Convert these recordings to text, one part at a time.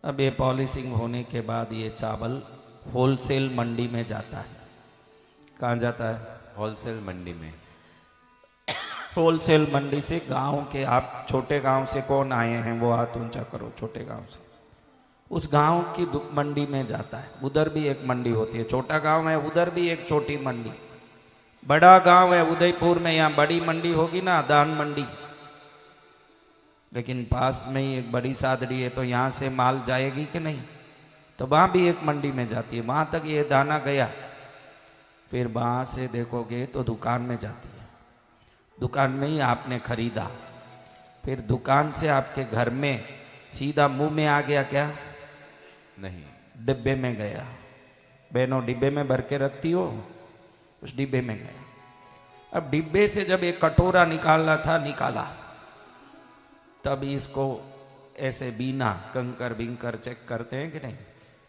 अब ये पॉलिशिंग होने के बाद ये चावल होलसेल मंडी में जाता है। कहाँ जाता है? होलसेल मंडी में। होलसेल मंडी से गांव के, आप छोटे गांव से कौन आए हैं वो हाथ ऊंचा करो। छोटे गांव से उस गांव की मंडी में जाता है। उधर भी एक मंडी होती है। छोटा गांव है उधर भी एक छोटी मंडी। बड़ा गांव है उदयपुर में, यहाँ बड़ी मंडी होगी ना, दान मंडी, लेकिन पास में ही एक बड़ी सादड़ी है, तो यहाँ से माल जाएगी कि नहीं? तो वहाँ भी एक मंडी में जाती है। वहाँ तक ये दाना गया, फिर वहाँ से देखोगे तो दुकान में जाती है। दुकान में ही आपने खरीदा, फिर दुकान से आपके घर में सीधा मुंह में आ गया क्या? नहीं, डिब्बे में गया। बहनों, डिब्बे में भर के रखती हो, उस डिब्बे में गया। अब डिब्बे से जब एक कटोरा निकालना था, निकाला, तब इसको ऐसे बीना कंकर बिंकर चेक करते हैं कि नहीं,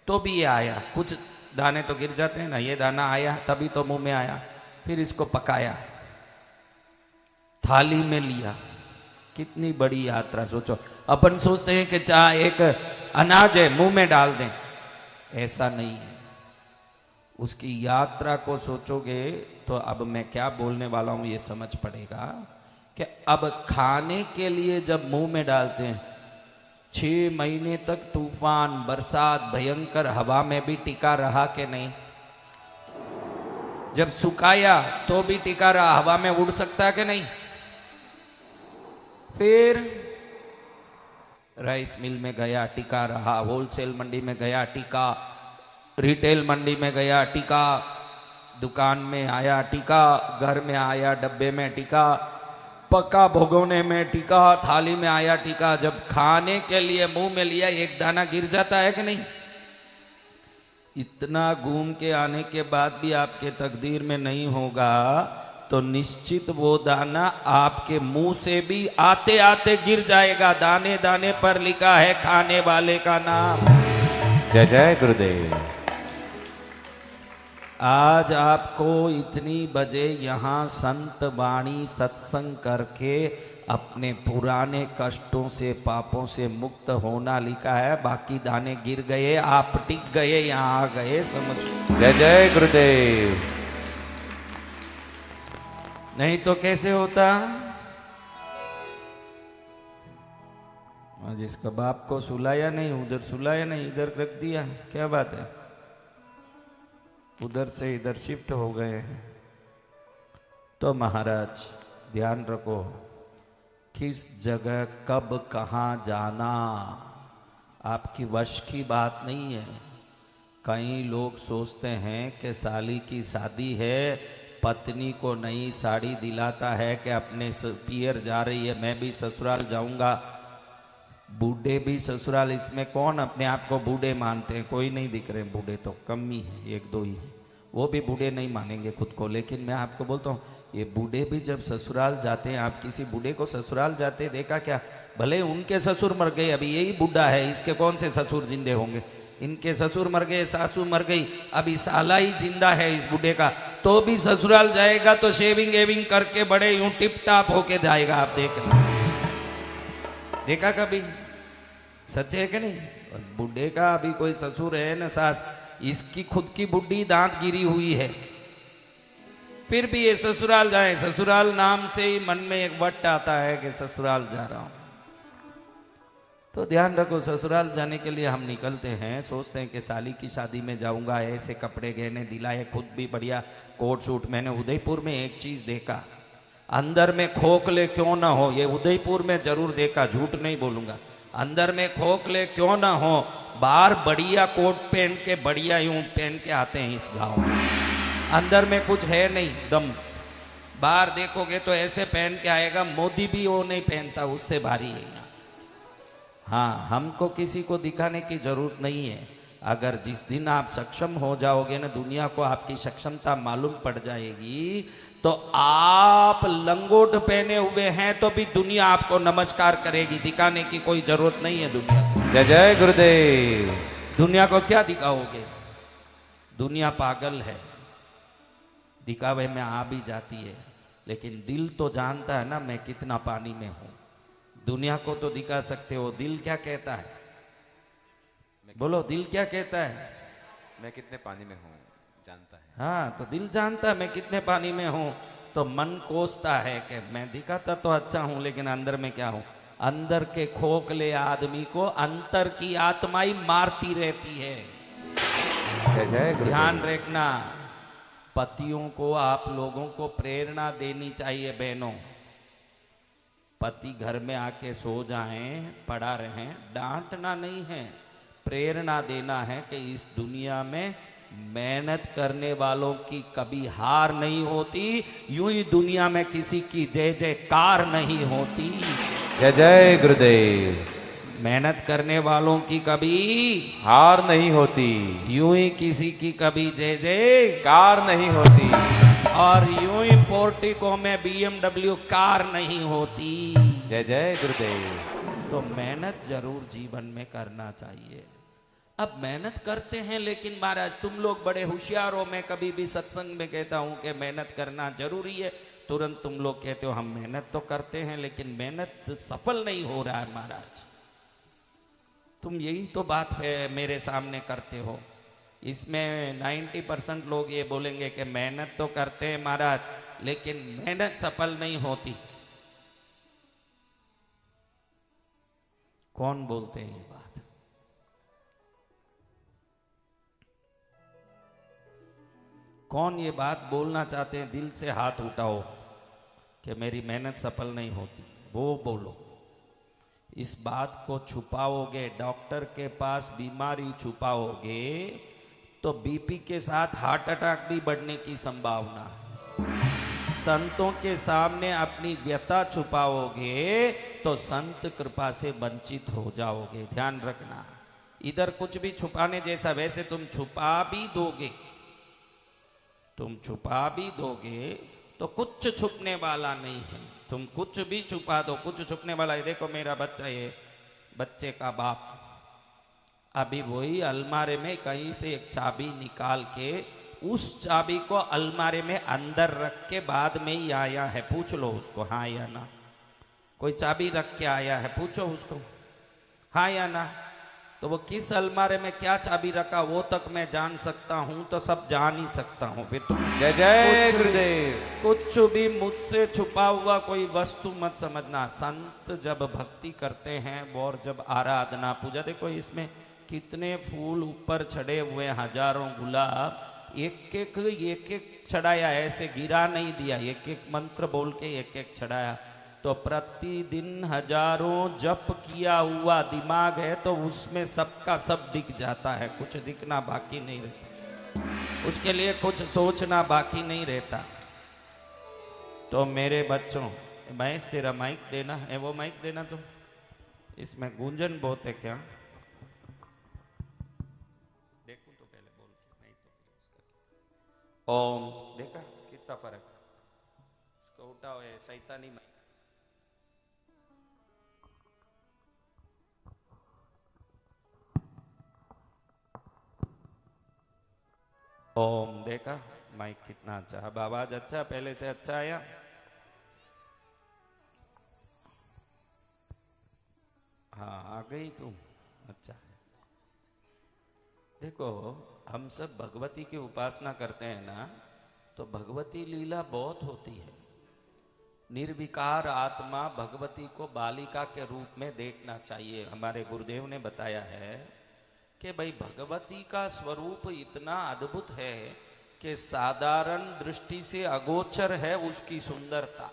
तो भी ये आया। कुछ दाने तो गिर जाते हैं ना, ये दाना आया तभी तो मुंह में आया। फिर इसको पकाया, थाली में लिया। कितनी बड़ी यात्रा सोचो। अपन सोचते हैं कि चाहे एक अनाज है मुंह में डाल दें, ऐसा नहीं है। उसकी यात्रा को सोचोगे तो अब मैं क्या बोलने वाला हूं ये समझ पड़ेगा कि अब खाने के लिए जब मुंह में डालते हैं, 6 महीने तक तूफान, बरसात, भयंकर हवा में भी टिका रहा कि नहीं? जब सुखाया तो भी टिका रहा, हवा में उड़ सकता कि नहीं? फिर राइस मिल में गया, टिका रहा। होलसेल मंडी में गया, टिका। रिटेल मंडी में गया, टिका। दुकान में आया, टिका। घर में आया, डब्बे में टिका। पका भगोने में टिका। थाली में आया, टिका। जब खाने के लिए मुंह में लिया, एक दाना गिर जाता है कि नहीं? इतना घूम के आने के बाद भी आपके तकदीर में नहीं होगा तो निश्चित वो दाना आपके मुंह से भी आते आते गिर जाएगा। दाने दाने पर लिखा है खाने वाले का नाम। जय जय गुरुदेव। आज आपको इतनी बजे यहाँ संत वाणी सत्संग करके अपने पुराने कष्टों से, पापों से मुक्त होना लिखा है। बाकी दाने गिर गए, आप टिक गए, यहाँ आ गए, समझो। जय जय गुरुदेव। नहीं तो कैसे होता? आज इसका बाप को सुलाया नहीं, उधर सुलाया नहीं, इधर रख दिया, क्या बात है? उधर से इधर शिफ्ट हो गए हैं। तो महाराज ध्यान रखो, किस जगह कब कहाँ जाना आपकी वश की बात नहीं है। कई लोग सोचते हैं कि साली की शादी है, पत्नी को नई साड़ी दिलाता है कि अपने पियर जा रही है, मैं भी ससुराल जाऊंगा। बूढ़े भी ससुराल, इसमें कौन अपने आप को बूढ़े मानते हैं? कोई नहीं दिख रहे बूढ़े, तो कम ही है, 1-2 ही है। वो भी बूढ़े नहीं मानेंगे खुद को। लेकिन मैं आपको बोलता हूँ, ये बूढ़े भी जब ससुराल जाते हैं, आप किसी बूढ़े को ससुराल जाते देखा क्या? भले उनके ससुर मर गए, अभी यही बूढ़ा है, इसके कौन से ससुर जिंदे होंगे? इनके ससुर मर गए, सासू मर गई, अभी साला ही जिंदा है इस बूढ़े का, तो भी ससुराल जाएगा तो शेविंग एविंग करके बड़े यूं टिप टाप होके जाएगा। आप देखा कभी? सच है कि नहीं? और बूढ़े का अभी कोई ससुर है ना सास, इसकी खुद की बुढ़ी दांत गिरी हुई है, फिर भी ये ससुराल जाए। ससुराल नाम से ही मन में एक वट आता है कि ससुराल जा रहा हूं। तो ध्यान रखो, ससुराल जाने के लिए हम निकलते हैं, सोचते हैं कि साली की शादी में जाऊंगा, ऐसे कपड़े गहने दिलाए, खुद भी बढ़िया कोट सूट। मैंने उदयपुर में एक चीज देखा, अंदर में खोखले क्यों ना हो, ये उदयपुर में जरूर देखा, झूठ नहीं बोलूंगा। अंदर में खोखले क्यों ना हो, बाहर बढ़िया कोट पहन के, बढ़िया यूं पहन के आते हैं इस गांव में। अंदर में कुछ है नहीं दम। बाहर देखोगे तो ऐसे पहन के आएगा, मोदी भी वो नहीं पहनता, उससे भारी है। हाँ, हमको किसी को दिखाने की जरूरत नहीं है। अगर जिस दिन आप सक्षम हो जाओगे ना, दुनिया को आपकी सक्षमता मालूम पड़ जाएगी, तो आप लंगोट पहने हुए हैं तो भी दुनिया आपको नमस्कार करेगी। दिखाने की कोई जरूरत नहीं है दुनिया को। जय जय गुरुदेव। दुनिया को क्या दिखाओगे? दुनिया पागल है, दिखावे में आ भी जाती है, लेकिन दिल तो जानता है ना मैं कितना पानी में हूं। दुनिया को तो दिखा सकते हो, दिल क्या कहता है? बोलो दिल क्या कहता है? मैं कितने पानी में हूँ जानता है। हाँ, तो दिल जानता है मैं कितने पानी में हूं। तो मन कोसता है कि मैं दिखाता तो अच्छा हूं लेकिन अंदर में क्या हूं। अंदर के खोखले आदमी को अंतर की आत्माई मारती रहती है। जय जय गुरुदेव। ध्यान रखना, पतियों को आप लोगों को प्रेरणा देनी चाहिए। बहनों, पति घर में आके सो जाएं, पड़ा रहें, डांटना नहीं है, प्रेरणा देना है कि इस दुनिया में मेहनत करने वालों की कभी हार नहीं होती, यूं ही दुनिया में किसी की जय जयकार नहीं होती। जय जय गुरुदेव। मेहनत करने वालों की कभी हार नहीं होती, यूं ही किसी की कभी जय जय कार नहीं होती। और यूं ही पोर्टिको में BMW कार नहीं होती। जय जय गुरुदेव। तो मेहनत जरूर जीवन में करना चाहिए। अब मेहनत करते हैं लेकिन महाराज तुम लोग बड़े होशियार हो, मैं कभी भी सत्संग में कहता हूं कि मेहनत करना जरूरी है, तुरंत तुम लोग कहते हो हम मेहनत तो करते हैं लेकिन मेहनत सफल नहीं हो रहा है। महाराज तुम यही तो बात है मेरे सामने करते हो। इसमें 90% लोग ये बोलेंगे कि मेहनत तो करते हैं महाराज लेकिन मेहनत सफल नहीं होती। कौन बोलते हैं ये बात? कौन ये बात बोलना चाहते हैं? दिल से हाथ उठाओ कि मेरी मेहनत सफल नहीं होती, वो बोलो। इस बात को छुपाओगे, डॉक्टर के पास बीमारी छुपाओगे तो बीपी के साथ हार्ट अटैक भी बढ़ने की संभावना है। संतों के सामने अपनी व्यथा छुपाओगे तो संत कृपा से वंचित हो जाओगे। ध्यान रखना, इधर कुछ भी छुपाने जैसा, वैसे तुम छुपा भी दोगे, तुम छुपा भी दोगे तो कुछ छुपने वाला नहीं है। तुम कुछ भी छुपा दो, कुछ छुपने वाला है। देखो मेरा बच्चा, ये बच्चे का बाप अभी वही अलमारे में कहीं से एक चाबी निकाल के उस चाबी को अलमारे में अंदर रख के बाद में ही आया है। पूछ लो उसको हाँ या ना। कोई चाबी रख के आया है, पूछो उसको हाँ या ना। तो वो किस अलमारे में क्या चाबी रखा वो तक मैं जान सकता हूं, तो सब जान ही सकता हूं। फिर तुम जय जय गुरुदेव। कुछ भी मुझसे छुपा हुआ कोई वस्तु मत समझना। संत जब भक्ति करते हैं और जब आराधना पूजा, देखो इसमें कितने फूल ऊपर चढ़े हुए, हजारों गुलाब, एक एक चढ़ाया, ऐसे गिरा नहीं दिया, एक एक मंत्र बोल के एक एक चढ़ाया। तो प्रतिदिन हजारों जप किया हुआ दिमाग है तो उसमें सबका सब दिख जाता है, कुछ दिखना बाकी नहीं रहता, उसके लिए कुछ सोचना बाकी नहीं रहता। तो मेरे बच्चों, महेश तेरा माइक देना है, वो माइक देना तुम, इसमें गूंजन बहुत है क्या? देखूं तो पहले बोल के, नहीं तो उसका ओम, देखा कितना फर्क, इसको उठाओ, है शैतानी माइक। ओम, देखा माइक कितना अच्छा, अब आवाज अच्छा, पहले से अच्छा आया। हाँ आ गई तुम, अच्छा। देखो हम सब भगवती की उपासना करते हैं ना, तो भगवती लीला बहुत होती है। निर्विकार आत्मा भगवती को बालिका के रूप में देखना चाहिए। हमारे गुरुदेव ने बताया है कि भाई भगवती का स्वरूप इतना अद्भुत है कि साधारण दृष्टि से अगोचर है उसकी सुंदरता।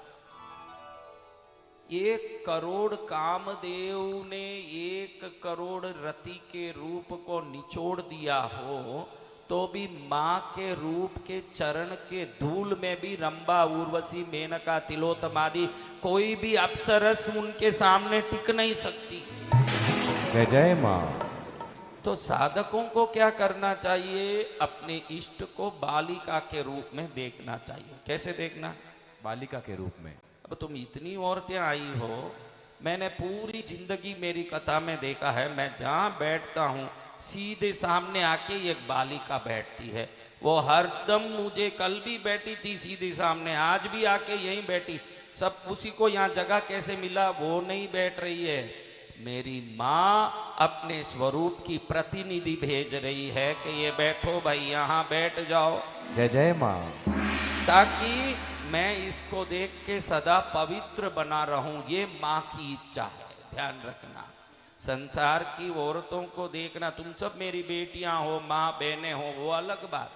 1 करोड़ कामदेव ने 1 करोड़ रति के रूप को निचोड़ दिया हो तो भी माँ के रूप के चरण के धूल में भी रंबा, उर्वशी, मेनका, तिलोत्तमादि कोई भी अप्सरस उनके सामने टिक नहीं सकती। जय जय माँ। तो साधकों को क्या करना चाहिए? अपने इष्ट को बालिका के रूप में देखना चाहिए। कैसे देखना? बालिका के रूप में। अब तुम इतनी औरतें आई हो, मैंने पूरी जिंदगी मेरी कथा में देखा है, मैं जहाँ बैठता हूँ सीधे सामने आके एक बालिका बैठती है। वो हरदम, मुझे कल भी बैठी थी सीधे सामने, आज भी आके यहीं बैठी। सब उसी को यहाँ जगह कैसे मिला वो नहीं बैठ रही है, मेरी माँ अपने स्वरूप की प्रतिनिधि भेज रही है कि ये बैठो भाई, यहाँ बैठ जाओ, जय जय माँ। ताकि मैं इसको देख के सदा पवित्र बना रहूं। ये माँ की इच्छा है, ध्यान रखना। संसार की औरतों को देखना, तुम सब मेरी बेटियां हो, माँ बहनें हो, वो अलग बात,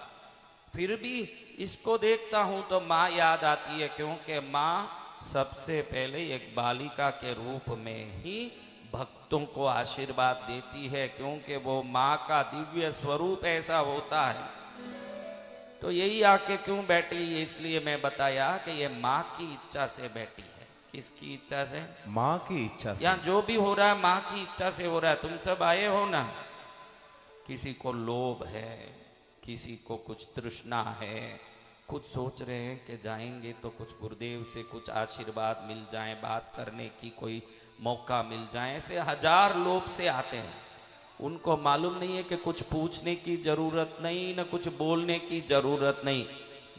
फिर भी इसको देखता हूं तो माँ याद आती है, क्योंकि माँ सबसे पहले एक बालिका के रूप में ही भक्तों को आशीर्वाद देती है, क्योंकि वो माँ का दिव्य स्वरूप ऐसा होता है। तो यही आके क्यों बैठी, इसलिए मैं बताया कि ये माँ की इच्छा से बैठी है। किसकी इच्छा से? माँ की इच्छा से। यहाँ जो भी हो रहा है माँ की इच्छा से हो रहा है। तुम सब आए हो ना, किसी को लोभ है, किसी को कुछ तृष्णा है, कुछ सोच रहे हैं कि जाएंगे तो कुछ गुरुदेव से कुछ आशीर्वाद मिल जाए, बात करने की कोई मौका मिल जाए, ऐसे हजार लोभ से आते हैं। उनको मालूम नहीं है कि कुछ पूछने की जरूरत नहीं, न कुछ बोलने की जरूरत नहीं।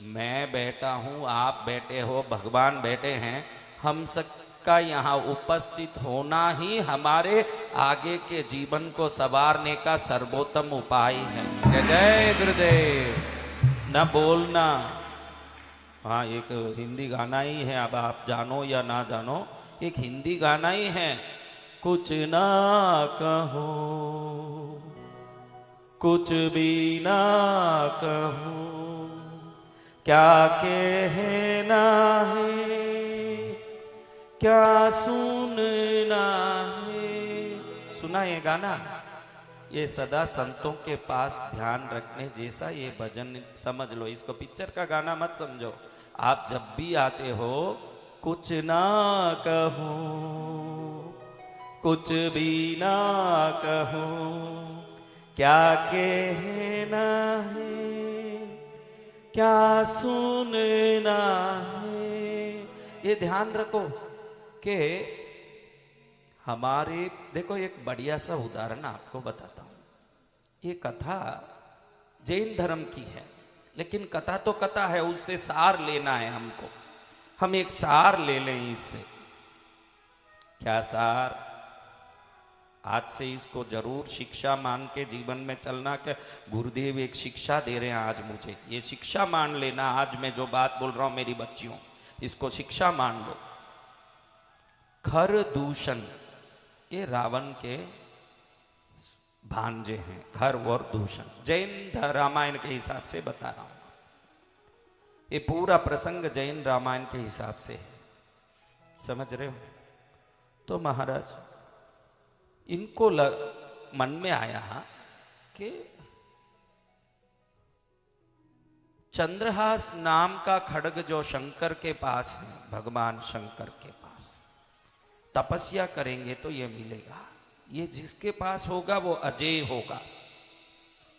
मैं बैठा हूँ, आप बैठे हो, भगवान बैठे हैं, हम सबका यहाँ उपस्थित होना ही हमारे आगे के जीवन को संवारने का सर्वोत्तम उपाय है। जय जय गुरुदेव। न बोलना। हाँ, एक हिंदी गाना ही है, अब आप जानो या ना जानो, एक हिंदी गाना ही है, कुछ ना कहो, कुछ भी ना कहो, क्या कहना है, क्या सुनना है। सुना ये गाना? ये सदा संतों के पास ध्यान रखने जैसा ये भजन समझ लो, इसको पिक्चर का गाना मत समझो। आप जब भी आते हो, कुछ ना कहो, कुछ भी ना कहो, क्या कहना है, क्या सुनना है। ये ध्यान रखो कि हमारे, देखो एक बढ़िया सा उदाहरण आपको बताता हूं। ये कथा जैन धर्म की है, लेकिन कथा तो कथा है, उससे सार लेना है हमको। हम एक सार ले लें इससे। क्या सार? आज से इसको जरूर शिक्षा मान के जीवन में चलना, के गुरुदेव एक शिक्षा दे रहे हैं आज मुझे, ये शिक्षा मान लेना। आज मैं जो बात बोल रहा हूं मेरी बच्चियों, इसको शिक्षा मान लो। खर दूषण, ये रावण के भांजे हैं, खर और दूषण। जैन रामायण के हिसाब से बता रहा हूं, ये पूरा प्रसंग जैन रामायण के हिसाब से है, समझ रहे हो? तो महाराज इनको मन में आया कि चंद्रहास नाम का खड्ग जो शंकर के पास है, भगवान शंकर के पास, तपस्या करेंगे तो ये मिलेगा। ये जिसके पास होगा वो अजेय होगा,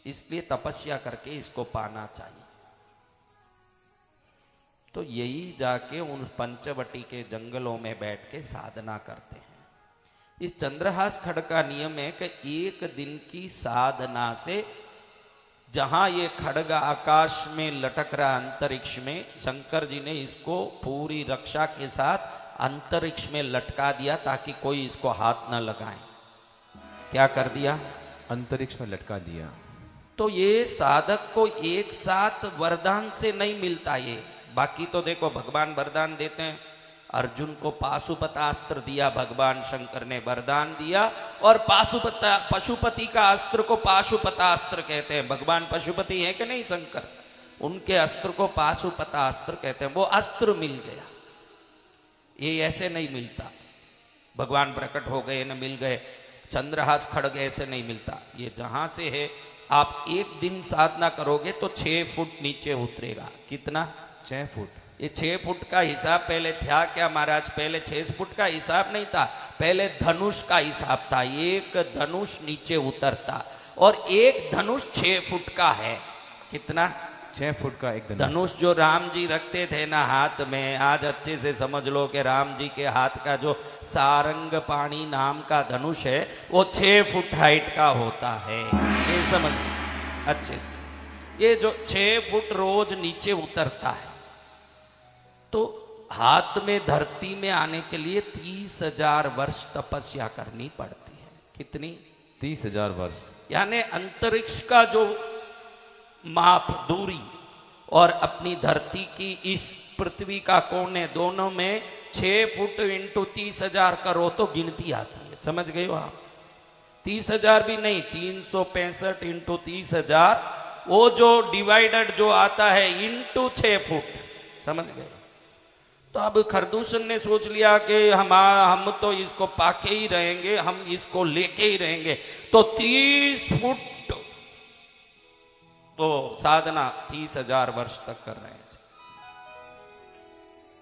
इसलिए तपस्या करके इसको पाना चाहिए। तो यही जाके उन पंचवटी के जंगलों में बैठ के साधना करते हैं। इस चंद्रहास खड्ग का नियम है कि एक दिन की साधना से, जहां ये खड्ग आकाश में लटक रहा अंतरिक्ष में, शंकर जी ने इसको पूरी रक्षा के साथ अंतरिक्ष में लटका दिया ताकि कोई इसको हाथ न लगाए। क्या कर दिया? अंतरिक्ष में लटका दिया। तो ये साधक को एक साथ वरदान से नहीं मिलता ये। बाकी तो देखो भगवान वरदान देते हैं, अर्जुन को पाशुपतास्त्र दिया, भगवान शंकर ने वरदान दिया, और पशुपति का अस्त्र को पाशुपतास्त्र कहते हैं। भगवान पशुपति है कि नहीं शंकर, उनके अस्त्र को पाशुपतास्त्र कहते हैं। वो अस्त्र मिल गया, ये ऐसे नहीं मिलता। भगवान प्रकट हो गए न मिल गए, चंद्रहास खड्ग ऐसे नहीं मिलता। ये जहां से है, आप एक दिन साधना करोगे तो 6 फुट नीचे उतरेगा। कितना? 6 फुट। ये 6 फुट का हिसाब पहले था क्या महाराज? पहले 6 फुट का हिसाब नहीं था, पहले धनुष का हिसाब था। एक धनुष नीचे उतरता, और एक धनुष 6 फुट का है। कितना? 6 फुट का एक धनुष जो राम जी रखते थे ना हाथ में, आज अच्छे से समझ लो कि राम जी के हाथ का जो सारंग पाणी नाम का धनुष है, वो 6 फुट हाइट का होता है। ये समझ अच्छे से। ये जो 6 फुट रोज नीचे उतरता है, तो हाथ में धरती में आने के लिए 30,000 वर्ष तपस्या करनी पड़ती है। कितनी? 30,000 वर्ष। यानी अंतरिक्ष का जो माप दूरी और अपनी धरती की इस पृथ्वी का कोने दोनों में 6 फुट इंटू 30,000 करो तो गिनती आती है। समझ गए हो आप? 30,000 भी नहीं, 365 इंटू 30,000, वो जो डिवाइडेड जो आता है इंटू 6 फुट। समझ गए? तो अब खरदूषण ने सोच लिया कि हम तो इसको पाके ही रहेंगे, हम इसको लेके ही रहेंगे। तो 30 फुट तो साधना 30,000 वर्ष तक कर रहे हैं।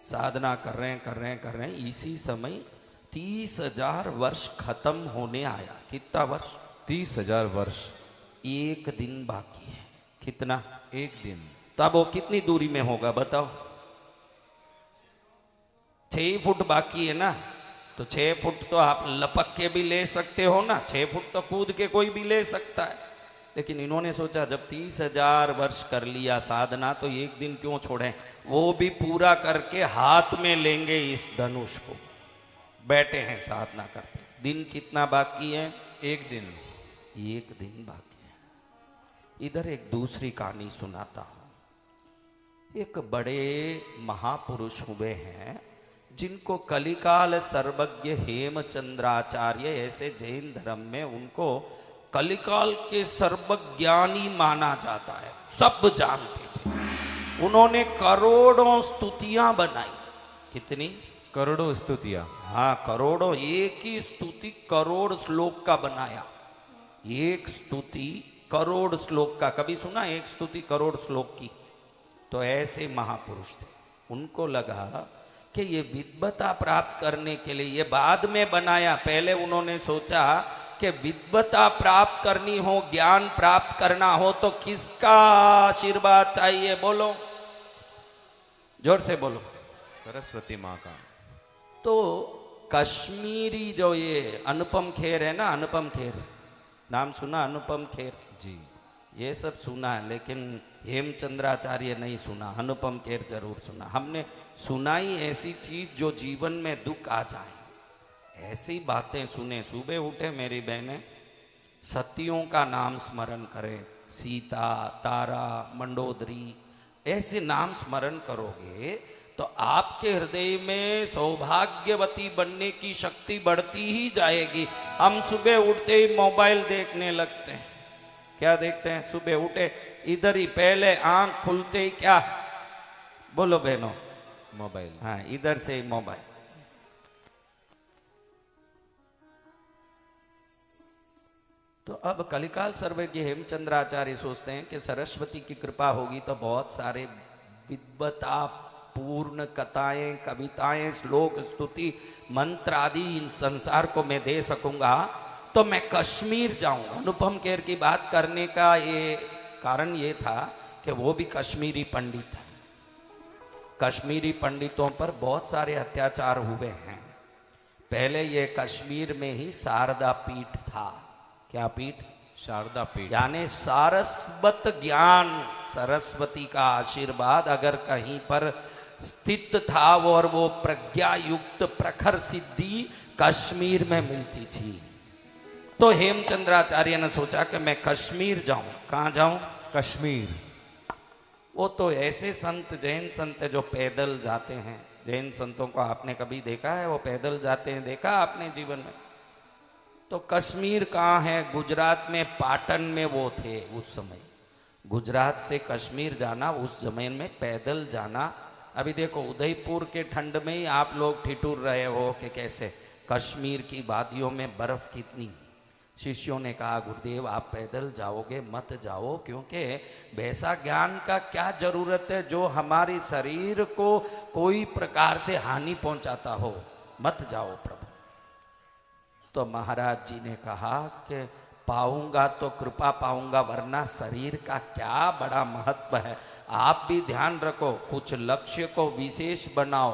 साधना कर रहे हैं। इसी समय 30,000 वर्ष खत्म होने आया। कितना वर्ष? 30,000 वर्ष। एक दिन बाकी है। कितना? एक दिन। तब वो कितनी दूरी में होगा बताओ? 6 फुट बाकी है ना, तो 6 फुट तो आप लपक के भी ले सकते हो ना, 6 फुट तो कूद के कोई भी ले सकता है। लेकिन इन्होंने सोचा जब 30,000 वर्ष कर लिया साधना तो एक दिन क्यों छोड़ें, वो भी पूरा करके हाथ में लेंगे इस धनुष को। बैठे हैं साधना करते। दिन कितना बाकी है? एक दिन। एक दिन बाकी है। इधर एक दूसरी कहानी सुनाता हूं। एक बड़े महापुरुष हुए हैं जिनको कलिकाल सर्वज्ञ हेमचंद्राचार्य, ऐसे जैन धर्म में उनको कलिकाल के सर्वज्ञानी माना जाता है, सब जानते थे। उन्होंने करोड़ों स्तुतियां बनाई। कितनी? करोड़ों स्तुतियां। हाँ, करोड़ों। एक ही स्तुति करोड़ श्लोक का बनाया। एक स्तुति करोड़ श्लोक का। कभी सुना एक स्तुति करोड़ श्लोक की? तो ऐसे महापुरुष थे। उनको लगा कि ये विद्वता प्राप्त करने के लिए, ये बाद में बनाया, पहले उन्होंने सोचा कि विद्वता प्राप्त करनी हो, ज्ञान प्राप्त करना हो तो किसका आशीर्वाद चाहिए? बोलो, जोर से बोलो। सरस्वती माँ का। तो कश्मीरी जो ये अनुपम खेर है ना, अनुपम खेर, नाम सुना? अनुपम खेर जी। ये सब सुना है, लेकिन हेमचंद्राचार्य नहीं सुना। अनुपम खेर जरूर सुना। हमने सुनाई ऐसी चीज जो जीवन में दुख आ जाए, ऐसी बातें सुने। सुबह उठे मेरी बहनें, सतियों का नाम स्मरण करें, सीता, तारा, मंडोदरी, ऐसे नाम स्मरण करोगे तो आपके हृदय में सौभाग्यवती बनने की शक्ति बढ़ती ही जाएगी। हम सुबह उठते ही मोबाइल देखने लगते हैं। क्या देखते हैं? सुबह उठे इधर ही पहले आंख खुलते ही क्या? बोलो बहनों। मोबाइल। हाँ, इधर से ही मोबाइल। तो अब कलिकाल सर्वज्ञ हेमचंद्राचार्य सोचते हैं कि सरस्वती की कृपा होगी तो बहुत सारे विद्वता पूर्ण कथाएं, कविताएं, श्लोक, स्तुति, मंत्र आदि इन संसार को मैं दे सकूंगा। तो मैं कश्मीर जाऊंगा। अनुपम खेर की बात करने का ये कारण ये था कि वो भी कश्मीरी पंडित है। कश्मीरी पंडितों पर बहुत सारे अत्याचार हुए हैं। पहले ये कश्मीर में ही शारदा पीठ था। क्या पीठ? शारदा पीठ। यानी सारस्वत ज्ञान, सरस्वती का आशीर्वाद अगर कहीं पर स्थित था और वो प्रज्ञा युक्त प्रखर सिद्धि कश्मीर में मिलती थी। तो हेमचंद्राचार्य ने सोचा कि मैं कश्मीर जाऊं। कहाँ जाऊं? कश्मीर। वो तो ऐसे संत, जैन संत है जो पैदल जाते हैं। जैन संतों को आपने कभी देखा है? वो पैदल जाते हैं, देखा आपने जीवन में? तो कश्मीर कहाँ है? गुजरात में, पाटन में वो थे उस समय। गुजरात से कश्मीर जाना, उस जमीन में पैदल जाना। अभी देखो उदयपुर के ठंड में ही आप लोग ठिठुर रहे हो कि कैसे कश्मीर की वादियों में बर्फ कितनी। शिष्यों ने कहा गुरुदेव आप पैदल जाओगे मत जाओ, क्योंकि वैसा ज्ञान का क्या जरूरत है जो हमारे शरीर को कोई प्रकार से हानि पहुंचाता हो, मत जाओ प्रभु। तो महाराज जी ने कहा कि पाऊंगा तो कृपा पाऊंगा, वरना शरीर का क्या बड़ा महत्व है। आप भी ध्यान रखो, कुछ लक्ष्य को विशेष बनाओ।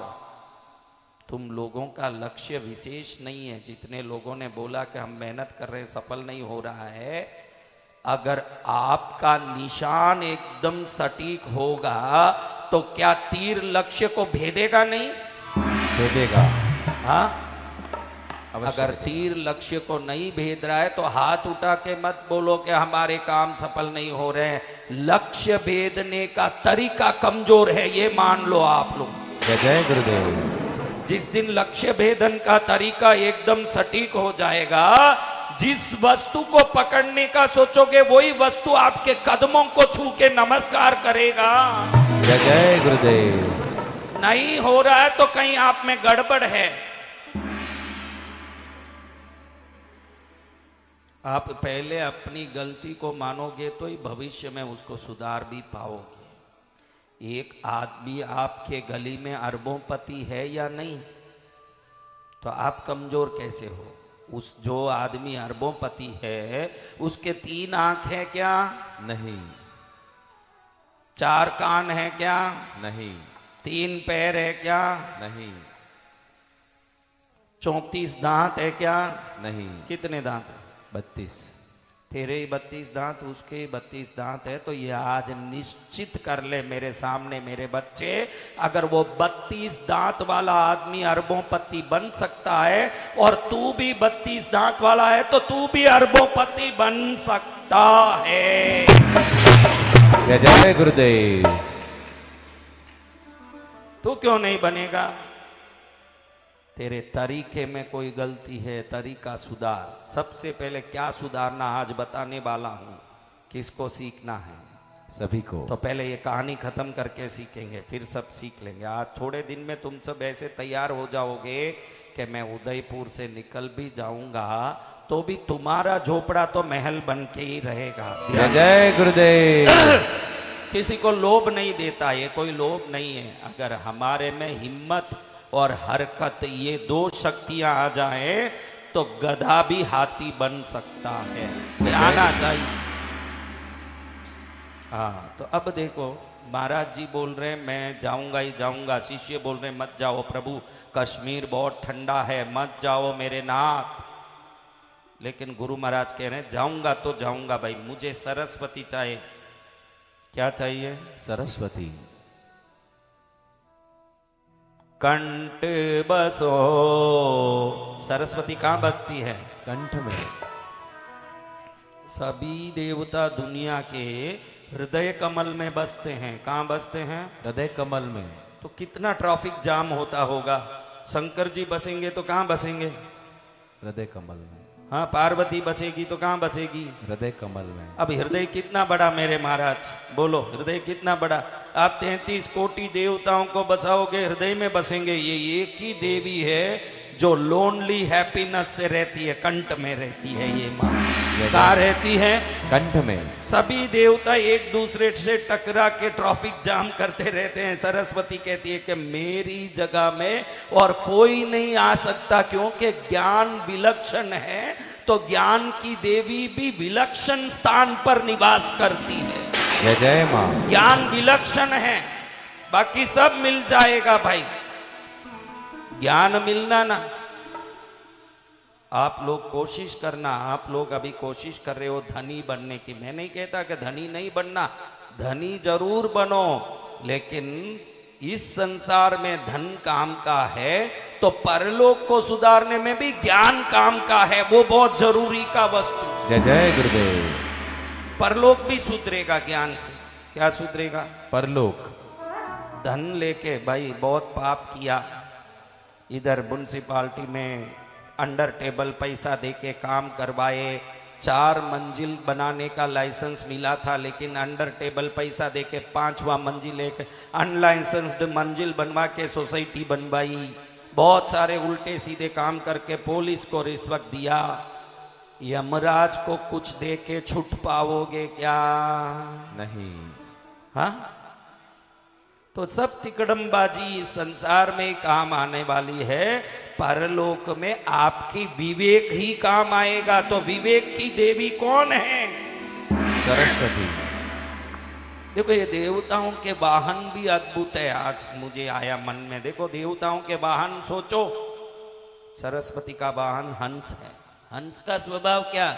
तुम लोगों का लक्ष्य विशेष नहीं है। जितने लोगों ने बोला कि हम मेहनत कर रहे हैं सफल नहीं हो रहा है, अगर आपका निशान एकदम सटीक होगा तो क्या तीर लक्ष्य को भेदेगा नहीं? भेदेगा। हाँ, अवश्य अगर भेदेगा। तीर लक्ष्य को नहीं भेद रहा है तो हाथ उठा के मत बोलो कि हमारे काम सफल नहीं हो रहे हैं। लक्ष्य भेदने का तरीका कमजोर है, ये मान लो आप लोग। जय जय गुरुदेव। जिस दिन लक्ष्य भेदन का तरीका एकदम सटीक हो जाएगा, जिस वस्तु को पकड़ने का सोचोगे वही वस्तु आपके कदमों को छू के नमस्कार करेगा। जय जय गुरुदेव। नहीं हो रहा है तो कहीं आप में गड़बड़ है। आप पहले अपनी गलती को मानोगे तो ही भविष्य में उसको सुधार भी पाओगे। एक आदमी आपके गली में अरबों पति है या नहीं, तो आप कमजोर कैसे हो? उस जो आदमी अरबों पति है उसके 3 आंख है क्या? नहीं 4 कान है क्या? नहीं 3 पैर है क्या? नहीं 34 दांत है क्या? नहीं कितने दांत है? 32। तेरे ही 32 दांत, उसके ही 32 दांत है। तो ये आज निश्चित कर ले मेरे सामने मेरे बच्चे, अगर वो 32 दांत वाला आदमी अरबोंपति बन सकता है और तू भी 32 दांत वाला है तो तू भी अरबोंपति बन सकता है। जय जय गुरुदेव। तू क्यों नहीं बनेगा? तेरे तरीके में कोई गलती है, तरीका सुधार। सबसे पहले क्या सुधारना आज बताने वाला हूं। किसको सीखना है? सभी को। तो पहले ये कहानी खत्म करके सीखेंगे, फिर सब सीख लेंगे। आज थोड़े दिन में तुम सब ऐसे तैयार हो जाओगे कि मैं उदयपुर से निकल भी जाऊंगा तो भी तुम्हारा झोपड़ा तो महल बन के ही रहेगा। जय जय गुरुदेव। किसी को लोभ नहीं देता, ये कोई लोभ नहीं है। अगर हमारे में हिम्मत और हरकत ये 2 शक्तियां आ जाए तो गधा भी हाथी बन सकता है। ये आना चाहिए। हाँ, तो अब देखो, महाराज जी बोल रहे हैं मैं जाऊंगा ही जाऊंगा, शिष्य बोल रहे हैं मत जाओ प्रभु, कश्मीर बहुत ठंडा है, मत जाओ मेरे नाथ। लेकिन गुरु महाराज कह रहे हैं जाऊंगा तो जाऊंगा भाई, मुझे सरस्वती चाहिए। क्या चाहिए? सरस्वती। कंठ बसो। सरस्वती कहाँ बसती है? कंठ में। सभी देवता दुनिया के हृदय कमल में बसते हैं। कहाँ बसते हैं? हृदय कमल में। तो कितना ट्रैफिक जाम होता होगा। शंकर जी बसेंगे तो कहाँ बसेंगे? हृदय कमल में। हाँ, पार्वती बसेगी तो कहाँ बसेगी? हृदय कमल में। अब हृदय कितना बड़ा मेरे महाराज, बोलो हृदय कितना बड़ा। आप 33 कोटि देवताओं को बचाओगे, हृदय में बसेंगे। ये एक ही देवी है जो लोनली हैप्पीनेस से रहती है, कंठ में रहती है। ये माँ कहाँ रहती है? कंठ में। सभी देवता एक दूसरे से टकरा के ट्रैफिक जाम करते रहते हैं। सरस्वती कहती है कि मेरी जगह में और कोई नहीं आ सकता, क्योंकि ज्ञान विलक्षण है तो ज्ञान की देवी भी विलक्षण स्थान पर निवास करती है। जय जय माँ। ज्ञान विलक्षण है, बाकी सब मिल जाएगा भाई, ज्ञान मिलना ना। आप लोग कोशिश करना, आप लोग अभी कोशिश कर रहे हो धनी बनने की। मैं नहीं कहता कि धनी नहीं बनना, धनी जरूर बनो, लेकिन इस संसार में धन काम का है तो परलोक को सुधारने में भी ज्ञान काम का है। वो बहुत जरूरी का वस्तु। जय जय गुरुदेव। परलोक भी सुधरेगा ज्ञान से। क्या सुधरेगा? परलोक। धन लेके भाई बहुत पाप किया, इधर म्युनिसिपालिटी में अंडर टेबल पैसा देके काम करवाए, 4 मंजिल बनाने का लाइसेंस मिला था, लेकिन अंडर टेबल पैसा देके 5वां मंजिल एक अनलाइसेंस्ड मंजिल बनवा के सोसाइटी बनवाई। बहुत सारे उल्टे सीधे काम करके पुलिस को रिश्वत दिया। यमराज को कुछ दे के छूट पाओगे क्या? नहीं। हाँ, तो सब तिकड़मबाजी संसार में काम आने वाली है। परलोक में आपकी विवेक ही काम आएगा। तो विवेक की देवी कौन है? सरस्वती। देखो, ये देवताओं के वाहन भी अद्भुत है। आज मुझे आया मन में, देखो देवताओं के वाहन सोचो। सरस्वती का वाहन हंस है। हंस का स्वभाव क्या?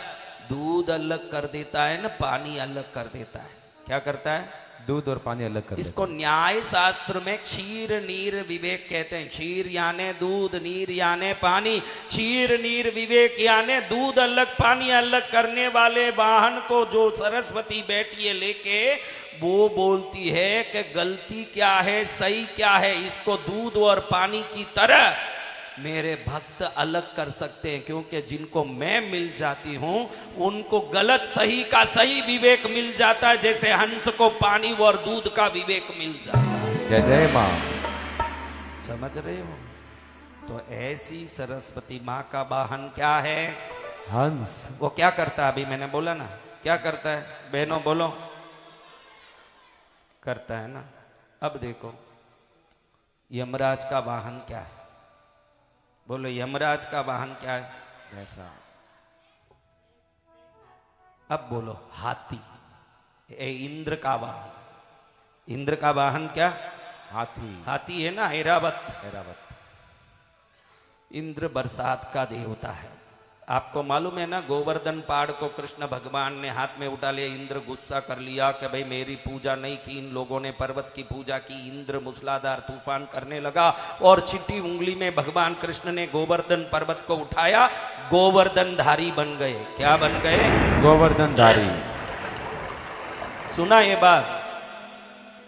दूध अलग कर देता है ना, पानी अलग कर देता है। क्या करता है? दूध और पानी अलग कर इसको न्याय शास्त्र में क्षीर नीर विवेक कहते हैं। क्षीर यानी दूध, नीर यानी पानी। क्षीर नीर विवेक यानी दूध अलग पानी अलग करने वाले वाहन को जो सरस्वती बैठी है लेके, वो बोलती है कि गलती क्या है सही क्या है, इसको दूध और पानी की तरह मेरे भक्त अलग कर सकते हैं, क्योंकि जिनको मैं मिल जाती हूं उनको गलत सही का सही विवेक मिल जाता है, जैसे हंस को पानी और दूध का विवेक मिल जाता है। जय जय माँ। समझ रहे हो? तो ऐसी सरस्वती माँ का वाहन क्या है? हंस। वो क्या करता है? अभी मैंने बोला ना, क्या करता है? बहनों बोलो, करता है ना। अब देखो यमराज का वाहन क्या है? बोलो, यमराज का वाहन क्या है? ऐसा। अब बोलो, हाथी। इंद्र का वाहन। इंद्र का वाहन क्या? हाथी। हाथी है ना, ऐरावत। ऐरावत। इंद्र बरसात का देवता है। आपको मालूम है ना, गोवर्धन पहाड़ को कृष्ण भगवान ने हाथ में उठा लिया। इंद्र गुस्सा कर लिया कि भाई मेरी पूजा नहीं की, इन लोगों ने पर्वत की पूजा की। इंद्र मूसलाधार तूफान करने लगा और छिटी उंगली में भगवान कृष्ण ने गोवर्धन पर्वत को उठाया, गोवर्धन धारी बन गए। क्या बन गए? गोवर्धन धारी। सुना ये बात?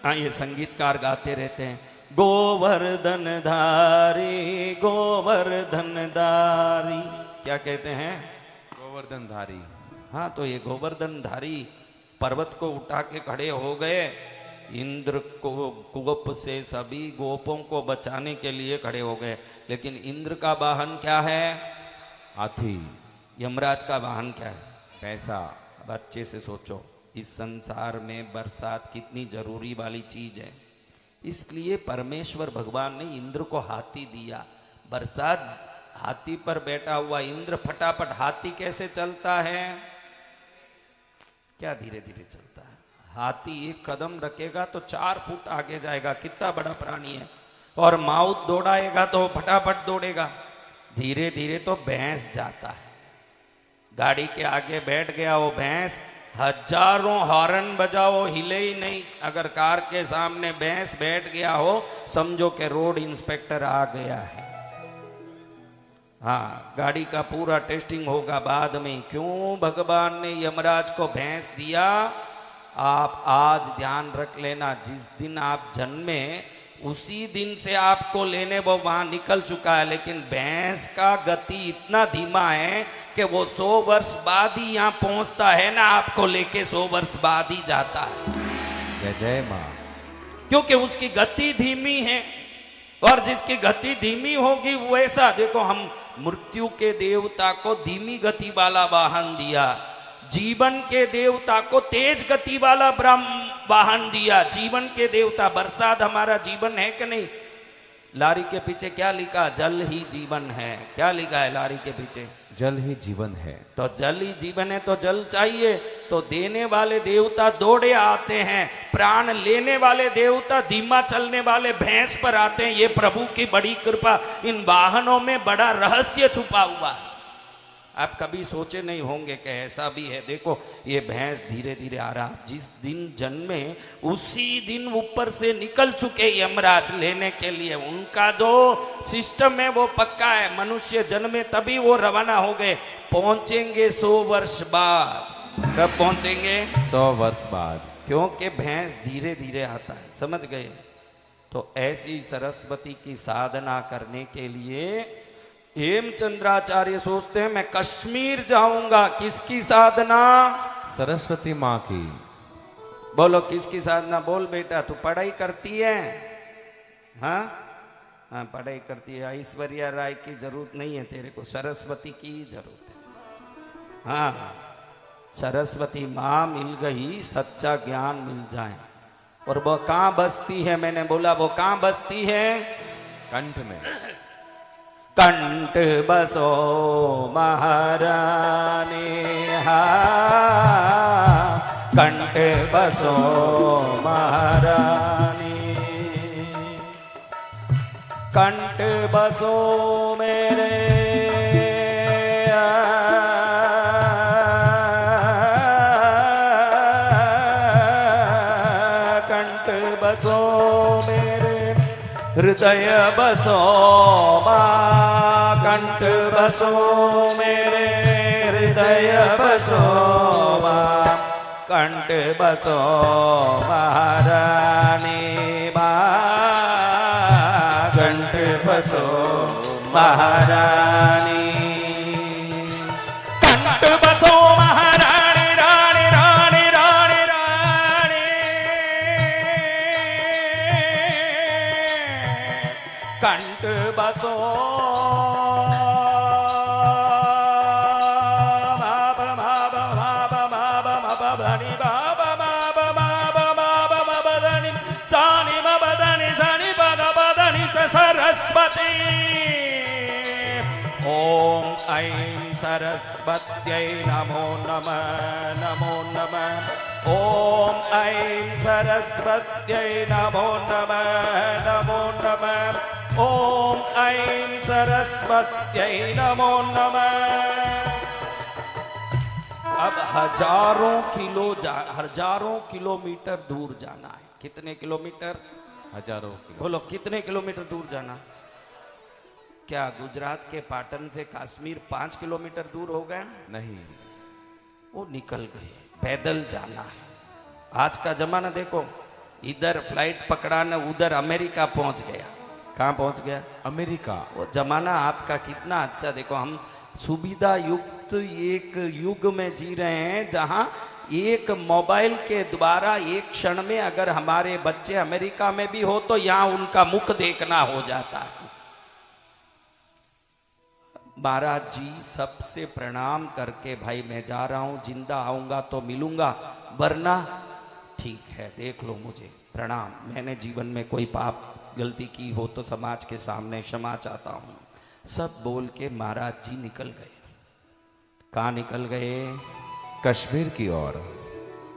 हाँ, ये संगीतकार गाते रहते हैं, गोवर्धन धारी गोवर्धन धारी। क्या कहते हैं? गोवर्धन धारी। हाँ, तो ये गोवर्धन धारी पर्वत को उठा के खड़े हो गए। इंद्र को गोप से सभी गोपों को बचाने के लिए खड़े हो गए। लेकिन इंद्र का वाहन क्या है? हाथी। यमराज का वाहन क्या है? पैसा। अब अच्छे से सोचो, इस संसार में बरसात कितनी जरूरी वाली चीज है। इसलिए परमेश्वर भगवान ने इंद्र को हाथी दिया। बरसात हाथी पर बैठा हुआ इंद्र फटाफट, हाथी कैसे चलता है? क्या धीरे धीरे चलता है? हाथी एक कदम रखेगा तो 4 फुट आगे जाएगा, कितना बड़ा प्राणी है। और माउथ दौड़ाएगा तो फटाफट दौड़ेगा। धीरे धीरे तो भैंस जाता है। गाड़ी के आगे बैठ गया वो भैंस, हजारों हॉर्न बजाओ हिले ही नहीं। अगर कार के सामने भैंस बैठ गया हो, समझो कि रोड इंस्पेक्टर आ गया है। हाँ, गाड़ी का पूरा टेस्टिंग होगा बाद में। क्यों भगवान ने यमराज को भैंस दिया? आप आज ध्यान रख लेना, जिस दिन आप जन्मे उसी दिन से आपको लेने वो वहां निकल चुका है। लेकिन भैंस का गति इतना धीमा है कि वो 100 वर्ष बाद ही यहाँ पहुंचता है ना, आपको लेके 100 वर्ष बाद ही जाता है। जय जय माँ। क्योंकि उसकी गति धीमी है। और जिसकी गति धीमी होगी वैसा, देखो हम मृत्यु के देवता को धीमी गति वाला वाहन दिया, जीवन के देवता को तेज गति वाला ब्रह्म वाहन दिया। जीवन के देवता, बरसात हमारा जीवन है कि नहीं? लारी के पीछे क्या लिखा? जल ही जीवन है। क्या लिखा है लारी के पीछे? जल ही जीवन है। तो जल ही जीवन है तो जल चाहिए। तो देने वाले देवता दौड़े आते हैं, प्राण लेने वाले देवता धीमा चलने वाले भैंस पर आते हैं। ये प्रभु की बड़ी कृपा। इन वाहनों में बड़ा रहस्य छुपा हुआ है। आप कभी सोचे नहीं होंगे कि ऐसा भी है। देखो ये भैंस धीरे धीरे आ रहा, जिस दिन जन्मे उसी दिन ऊपर से निकल चुके यमराज लेने के लिए। उनका जो सिस्टम है वो पक्का है। मनुष्य जन्मे तभी वो रवाना हो गए। पहुंचेंगे 100 वर्ष बाद। कब पहुंचेंगे? 100 वर्ष बाद। क्योंकि भैंस धीरे धीरे आता है। समझ गए? तो ऐसी सरस्वती की साधना करने के लिए हेमचंद्राचार्य सोचते हैं मैं कश्मीर जाऊंगा। किसकी साधना? सरस्वती माँ की। बोलो किसकी साधना? बोल बेटा, तू पढ़ाई करती है? हाँ हाँ, पढ़ाई करती है। ऐश्वर्या राय की जरूरत नहीं है तेरे को, सरस्वती की जरूरत है। हाँ, सरस्वती माँ मिल गई, सच्चा ज्ञान मिल जाए। और वो कहाँ बसती है? मैंने बोला वो कहाँ बसती है? कंठ में। कंठ बसो महारानी, हा कंठ बसो महारानी, कंठ बसो मेरे बसो मेरे हृदय बसो माँ, कंठ बसो मेरे हृदय बसो माँ, कंठ बसो महारानी माँ, कंठ बसो महारानी, कंठ बसो महारानी रानी रानी रानी रानी, कंठ बसो सरस्वती। ओम ऐं सरस्वत्यै नमो नमः नमो नमः। ओम ऐं सरस्वत्यै नमो नमः नमो नमः। ओम ऐं सरस्वत्यै नमो नमः। अब हजारों किलोमीटर दूर जाना है। कितने किलोमीटर? हजारों किलो। बोलो कितने किलोमीटर दूर जाना? क्या गुजरात के पाटन से कश्मीर 5 किलोमीटर दूर हो गया? नहीं, वो निकल गए। पैदल जाना है। आज का जमाना देखो, इधर फ्लाइट पकड़ा न उधर अमेरिका पहुंच गया। कहाँ पहुंच गया? अमेरिका। वो जमाना आपका कितना अच्छा। देखो हम सुविधा युक्त एक युग में जी रहे हैं जहां एक मोबाइल के द्वारा एक क्षण में अगर हमारे बच्चे अमेरिका में भी हो तो यहां उनका मुख देखना हो जाता है। महाराज जी सबसे प्रणाम करके भाई मैं जा रहा हूं, जिंदा आऊंगा तो मिलूंगा, वरना ठीक है देख लो मुझे, प्रणाम। मैंने जीवन में कोई पाप गलती की हो तो समाज के सामने क्षमा चाहता हूं। सब बोल के महाराज जी निकल गए। कहाँ निकल गए? कश्मीर की ओर।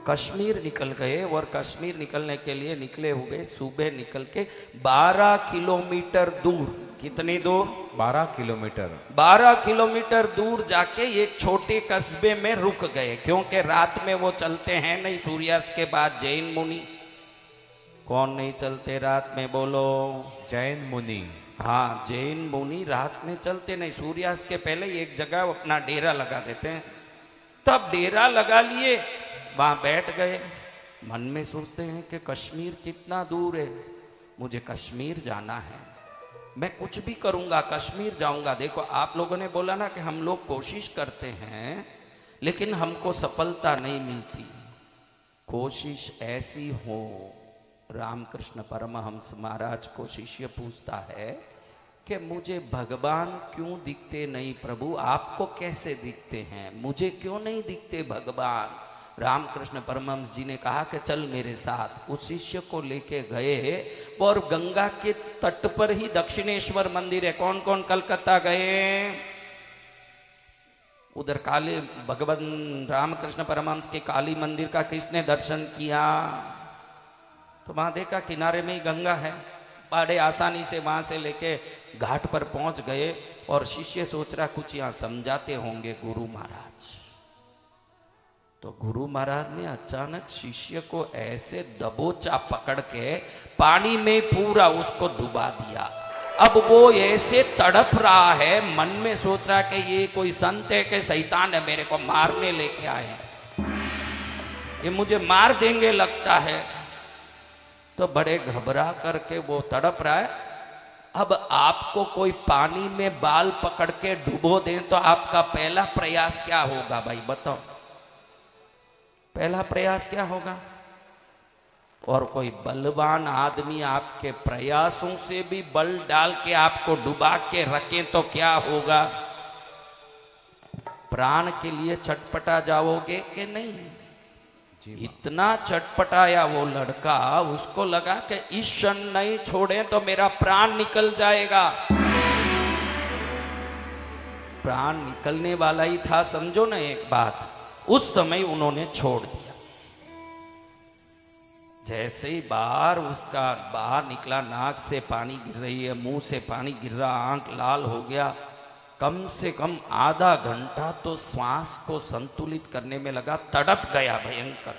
कश्मीर निकल गए। और कश्मीर निकलने के लिए निकले हुए सुबह निकल के 12 किलोमीटर दूर। कितनी दूर? 12 किलोमीटर। 12 किलोमीटर दूर जाके एक छोटे कस्बे में रुक गए, क्योंकि रात में वो चलते हैं नहीं सूर्यास्त के बाद। जैन मुनि। कौन नहीं चलते रात में? बोलो। जैन मुनि। हाँ, जैन मुनि रात में चलते नहीं, सूर्यास्त के पहले एक जगह अपना डेरा लगा देते हैं। तब डेरा लगा लिए, वहां बैठ गए। मन में सोचते हैं कि कश्मीर कितना दूर है, मुझे कश्मीर जाना है, मैं कुछ भी करूंगा कश्मीर जाऊंगा। देखो आप लोगों ने बोला ना कि हम लोग कोशिश करते हैं लेकिन हमको सफलता नहीं मिलती। कोशिश ऐसी हो। रामकृष्ण परमहंस महाराज को शिष्य पूछता है कि मुझे भगवान क्यों दिखते नहीं प्रभु? आपको कैसे दिखते हैं, मुझे क्यों नहीं दिखते भगवान? रामकृष्ण परमहंस जी ने कहा कि चल मेरे साथ। उस शिष्य को लेके गए और गंगा के तट पर ही दक्षिणेश्वर मंदिर है। कौन कौन कलकत्ता गए? उधर काली भगवान रामकृष्ण परमहंस के काली मंदिर का किसने दर्शन किया? तो वहां देखा किनारे में ही गंगा है, बड़े आसानी से वहां से लेके घाट पर पहुंच गए। और शिष्य सोच रहा कुछ यहां समझाते होंगे गुरु महाराज। तो गुरु महाराज ने अचानक शिष्य को ऐसे दबोचा पकड़ के पानी में पूरा उसको डुबा दिया। अब वो ऐसे तड़प रहा है, मन में सोच रहा कि ये कोई संत है कि शैतान है, मेरे को मारने लेके आए हैं, ये मुझे मार देंगे लगता है। तो बड़े घबरा करके वो तड़प रहा है। अब आपको कोई पानी में बाल पकड़ के डुबो दें तो आपका पहला प्रयास क्या होगा भाई बताओ? पहला प्रयास क्या होगा? और कोई बलवान आदमी आपके प्रयासों से भी बल डाल के आपको डुबा के रखें तो क्या होगा? प्राण के लिए छटपटा जाओगे कि नहीं? इतना चटपटाया वो लड़का, उसको लगा कि इस क्षण नहीं छोड़े तो मेरा प्राण निकल जाएगा। प्राण निकलने वाला ही था, समझो ना एक बात। उस समय उन्होंने छोड़ दिया। जैसे ही बाहर निकला, नाक से पानी गिर रही है, मुंह से पानी गिर रहा, आंख लाल हो गया। कम से कम आधा घंटा तो श्वास को संतुलित करने में लगा, तड़प गया भयंकर।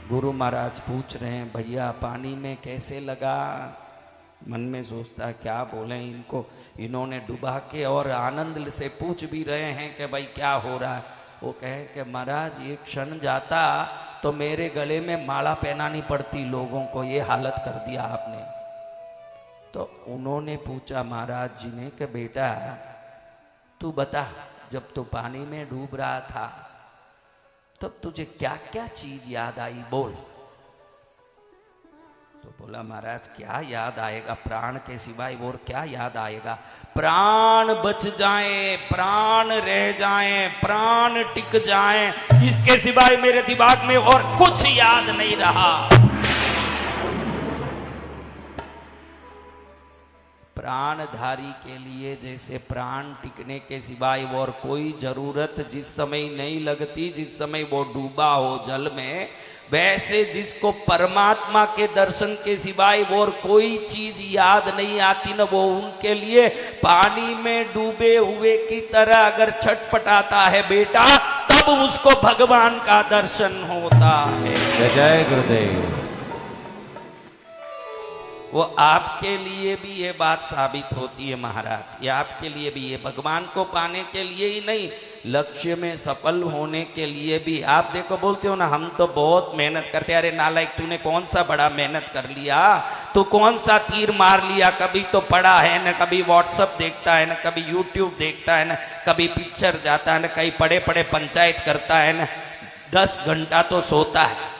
गुरु महाराज पूछ रहे हैं भैया पानी में कैसे लगा। मन में सोचता है क्या बोले इनको, इन्होंने डुबा के, और आनंद से पूछ भी रहे हैं कि भाई क्या हो रहा है। वो कहे कि महाराज एक क्षण जाता तो मेरे गले में माला पहनानी पड़ती लोगों को, ये हालत कर दिया आपने। तो उन्होंने पूछा महाराज जी ने कि बेटा तू बता, जब तू पानी में डूब रहा था तब तुझे क्या क्या चीज याद आई, बोल। तो बोला महाराज क्या याद आएगा, प्राण के सिवाय और क्या याद आएगा। प्राण बच जाए, प्राण रह जाए, प्राण टिक जाए, इसके सिवाय मेरे दिमाग में और कुछ याद नहीं रहा। प्राणधारी के लिए जैसे प्राण टिकने के सिवाय और कोई जरूरत जिस समय नहीं लगती, जिस समय वो डूबा हो जल में, वैसे जिसको परमात्मा के दर्शन के सिवाय और कोई चीज याद नहीं आती न, वो उनके लिए पानी में डूबे हुए की तरह अगर छटपटाता है बेटा, तब उसको भगवान का दर्शन होता है। जय गुरुदेव। वो आपके लिए भी ये बात साबित होती है महाराज, ये आपके लिए भी, ये भगवान को पाने के लिए ही नहीं, लक्ष्य में सफल होने के लिए भी। आप देखो बोलते हो ना हम तो बहुत मेहनत करते हैं। अरे नालायक तूने कौन सा बड़ा मेहनत कर लिया, तू कौन सा तीर मार लिया। कभी तो पढ़ा है न, कभी व्हाट्सअप देखता है न, कभी यूट्यूब देखता है न, कभी पिक्चर जाता है न, कहीं पड़े पड़े पंचायत करता है न। 10 घंटा तो सोता है,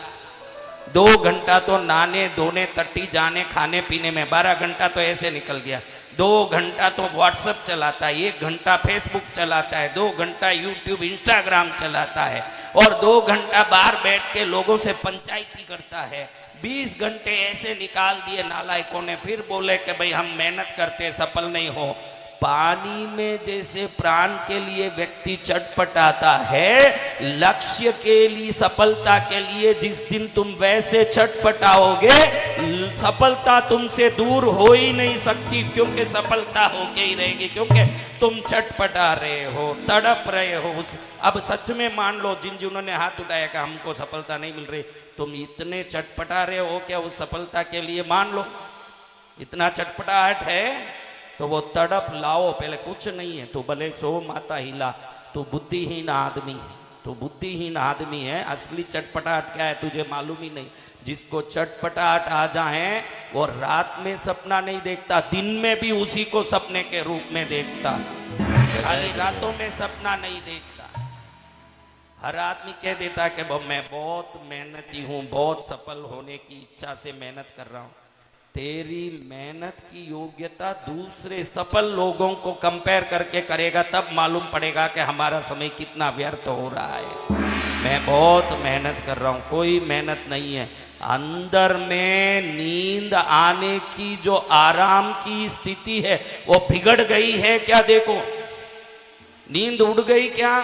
2 घंटा तो नहाने धोने टट्टी जाने खाने पीने में, 12 घंटा तो ऐसे निकल गया। 2 घंटा तो व्हाट्सएप चलाता है, 1 घंटा फेसबुक चलाता है, 2 घंटा यूट्यूब इंस्टाग्राम चलाता है, और 2 घंटा बाहर बैठ के लोगों से पंचायती करता है। 20 घंटे ऐसे निकाल दिए नालायकों ने, फिर बोले कि भाई हम मेहनत करते सफल नहीं हो। पानी में जैसे प्राण के लिए व्यक्ति छटपटाता है, लक्ष्य के लिए, सफलता के लिए जिस दिन तुम वैसे छटपटाओगे, सफलता तुमसे दूर हो ही नहीं सकती, क्योंकि सफलता होके ही रहेगी, क्योंकि तुम छटपटा रहे हो, तड़प रहे हो उस। अब सच में मान लो जिन्होंने हाथ उठाया कि हमको सफलता नहीं मिल रही, तुम इतने छटपटा रहे हो क्या उस सफलता के लिए? मान लो इतना छटपटाहट है तो वो तड़प लाओ। पहले कुछ नहीं है, तो भले सो माता हिला, तो बुद्धिहीन आदमी है, तो बुद्धिहीन आदमी है। असली चटपटाहट क्या है तुझे मालूम ही नहीं। जिसको चटपटाहट आ जाए वो रात में सपना नहीं देखता, दिन में भी उसी को सपने के रूप में देखता, खाली रातों में सपना नहीं देखता। हर आदमी कह देता कि मैं बहुत मेहनती हूँ, बहुत सफल होने की इच्छा से मेहनत कर रहा हूँ। तेरी मेहनत की योग्यता दूसरे सफल लोगों को कंपेयर करके करेगा, तब मालूम पड़ेगा कि हमारा समय कितना व्यर्थ हो रहा है। मैं बहुत मेहनत कर रहा हूँ, कोई मेहनत नहीं है। अंदर में नींद आने की जो आराम की स्थिति है वो बिगड़ गई है क्या? देखो नींद उड़ गई क्या?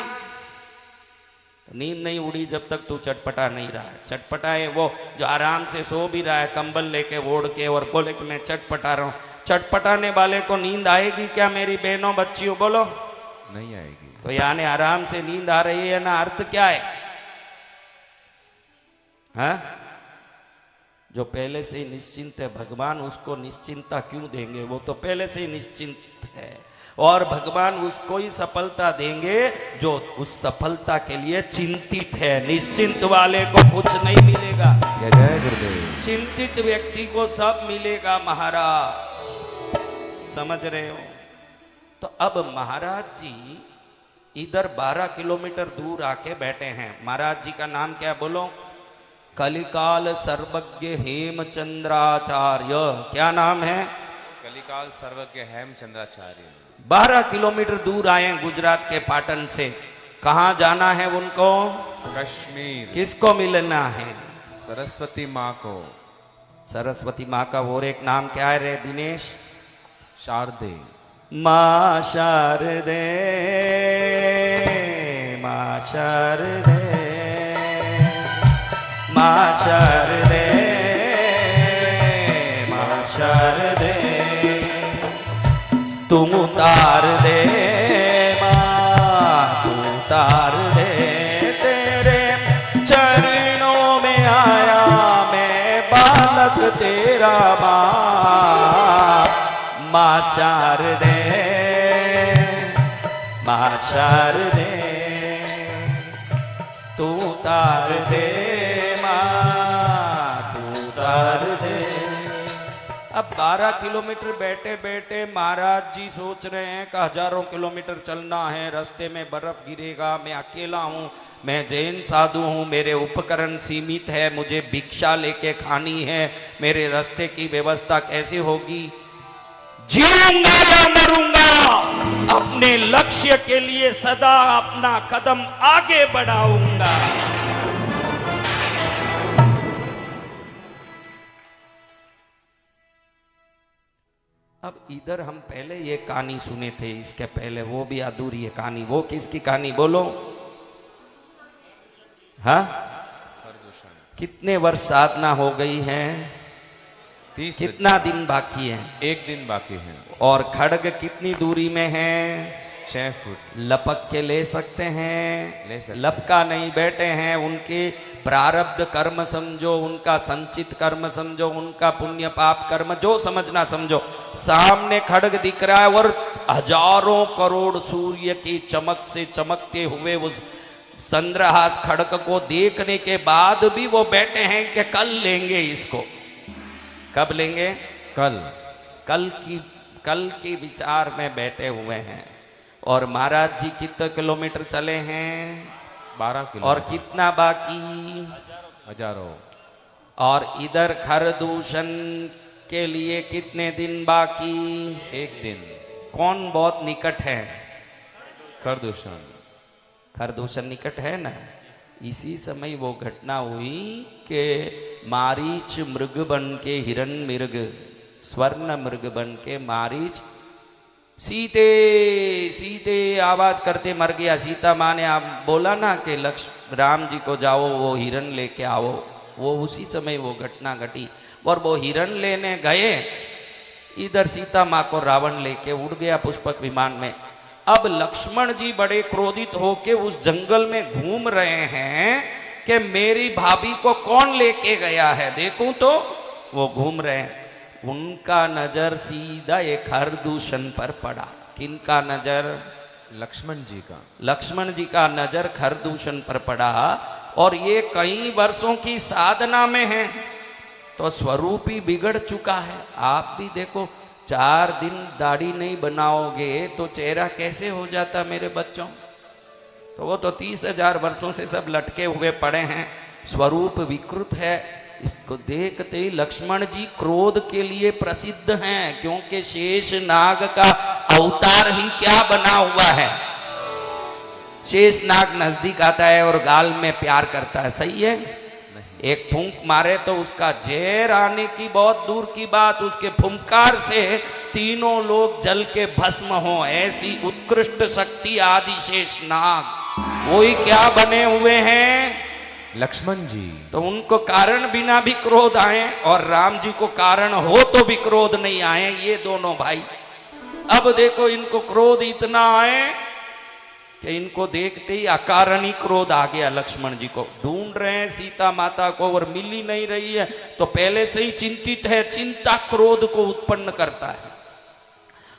नींद नहीं उड़ी जब तक तू चटपटा नहीं रहा है। चटपटा है वो जो आराम से सो भी रहा है कंबल लेके ओढ़ के और बोले कि मैं चटपटा रहा हूँ। चटपटाने वाले को नींद आएगी क्या मेरी बहनों बच्चियों? बोलो नहीं आएगी। तो यानी आराम से नींद आ रही है ना, अर्थ क्या है? हाँ, जो पहले से ही निश्चिंत है, भगवान उसको निश्चिंतता क्यों देंगे? वो तो पहले से ही निश्चिंत है, और भगवान उसको ही सफलता देंगे जो उस सफलता के लिए चिंतित है। निश्चिंत वाले को कुछ नहीं मिलेगा, जय गुरुदेव। चिंतित व्यक्ति को सब मिलेगा महाराज, समझ रहे हो? तो अब महाराज जी इधर 12 किलोमीटर दूर आके बैठे हैं। महाराज जी का नाम क्या बोलो? कलिकाल सर्वज्ञ हेमचंद्राचार्य। क्या नाम है? कलिकाल सर्वज्ञ हेमचंद्राचार्य। 12 किलोमीटर दूर आए गुजरात के पाटन से। कहाँ जाना है उनको? कश्मीर। किसको मिलना है? सरस्वती माँ को। सरस्वती माँ का और एक नाम क्या है रे दिनेश? शारदे। माँ शारदे, माँ शारदे, माँ शारदे, माँ शारदे, तुम उतार दे माँ, तू उतार दे, तेरे चरणों में आया रामा माँ शारदे माँ शारदे तू तार दे माँ तू तार दे। अब 12 किलोमीटर बैठे बैठे महाराज जी सोच रहे हैं कि हजारों किलोमीटर चलना है, रास्ते में बर्फ गिरेगा, मैं अकेला हूँ, मैं जैन साधु हूँ, मेरे उपकरण सीमित है, मुझे भिक्षा लेके खानी है, मेरे रास्ते की व्यवस्था कैसे होगी, जीऊंगा या मरूंगा, अपने लक्ष्य के लिए सदा अपना कदम आगे बढ़ाऊंगा। अब इधर हम पहले ये कहानी सुने थे, इसके पहले वो भी अधूरी है कहानी। वो किसकी कहानी बोलो? हाँ, कितने वर्ष साधना हो गई है? 30। कितना दिन बाकी है? 1 दिन बाकी है। और खड्ग कितनी दूरी में है? 6 फुट। लपक के ले सकते हैं? ले सकते। लपका नहीं बैठे हैं, उनके प्रारब्ध कर्म समझो, उनका संचित कर्म समझो, उनका पुण्य पाप कर्म जो समझना समझो। सामने खड्ग दिख रहा है और हजारों करोड़ सूर्य की चमक से चमकते हुए उस चंद्रहास खड्ग को देखने के बाद भी वो बैठे हैं कि कल लेंगे इसको। कब लेंगे? कल। कल की विचार में बैठे हुए हैं। और महाराज जी कितने किलोमीटर चले हैं? 12 किलो। और कितना बाकी? हजारों। और इधर खरदूषण के लिए कितने दिन बाकी? 1 दिन। कौन बहुत निकट है? खरदूषण। खरदूषण निकट है ना। इसी समय वो घटना हुई कि मारीच मृग बन के हिरण मृग, स्वर्ण मृग बन के मारीच सीते सीते आवाज करते मर गया। सीता माँ ने आप बोला ना कि राम जी को जाओ वो हिरण लेके आओ, वो उसी समय वो घटना घटी। और वो हिरण लेने गए, इधर सीता माँ को रावण लेके उड़ गया पुष्पक विमान में। अब लक्ष्मण जी बड़े क्रोधित होके उस जंगल में घूम रहे हैं कि मेरी भाभी को कौन लेके गया है, देखूं तो वो घूम रहे हैं। उनका नजर सीधा एक खरदूषण पर पड़ा। किनका नजर? लक्ष्मण जी का। लक्ष्मण जी का नजर खरदूषण पर पड़ा। और ये कई वर्षों की साधना में है तो स्वरूप ही बिगड़ चुका है। आप भी देखो, 4 दिन दाढ़ी नहीं बनाओगे तो चेहरा कैसे हो जाता मेरे बच्चों? तो वो तो 30,000 वर्षों से सब लटके हुए पड़े हैं, स्वरूप विकृत है। इसको देखते ही लक्ष्मण जी क्रोध के लिए प्रसिद्ध हैं, क्योंकि शेष नाग का अवतार ही क्या बना हुआ है। शेष नाग नजदीक आता है और गाल में प्यार करता है, सही है? एक फूंक मारे तो उसका जहर आने की बहुत दूर की बात, उसके फुंकार से तीनों लोग जल के भस्म हो, ऐसी उत्कृष्ट शक्ति आदि शेष नाग वही क्या बने हुए हैं? लक्ष्मण जी। तो उनको कारण बिना भी क्रोध आए और राम जी को कारण हो तो भी क्रोध नहीं आए, ये दोनों भाई। अब देखो इनको क्रोध इतना आए कि इनको देखते ही अकारण ही क्रोध आ गया। लक्ष्मण जी को ढूंढ रहे हैं सीता माता को और मिल ही नहीं रही है, तो पहले से ही चिंतित है। चिंता क्रोध को उत्पन्न करता है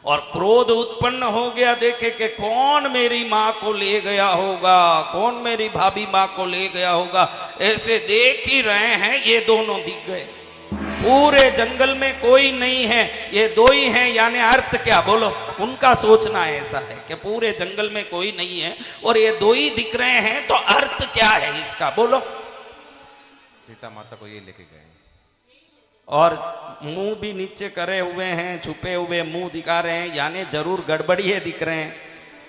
और क्रोध उत्पन्न हो गया, देखे कि कौन मेरी माँ को ले गया होगा, कौन मेरी भाभी माँ को ले गया होगा। ऐसे देख ही रहे हैं, ये दोनों दिख गए। पूरे जंगल में कोई नहीं है, ये 2 ही हैं, यानी अर्थ क्या बोलो? उनका सोचना ऐसा है कि पूरे जंगल में कोई नहीं है और ये 2 ही दिख रहे हैं, तो अर्थ क्या है इसका बोलो? सीता माता को ये लेके गए और मुंह भी नीचे करे हुए हैं, छुपे हुए मुंह दिखा रहे हैं, यानी जरूर गड़बड़िए दिख रहे हैं।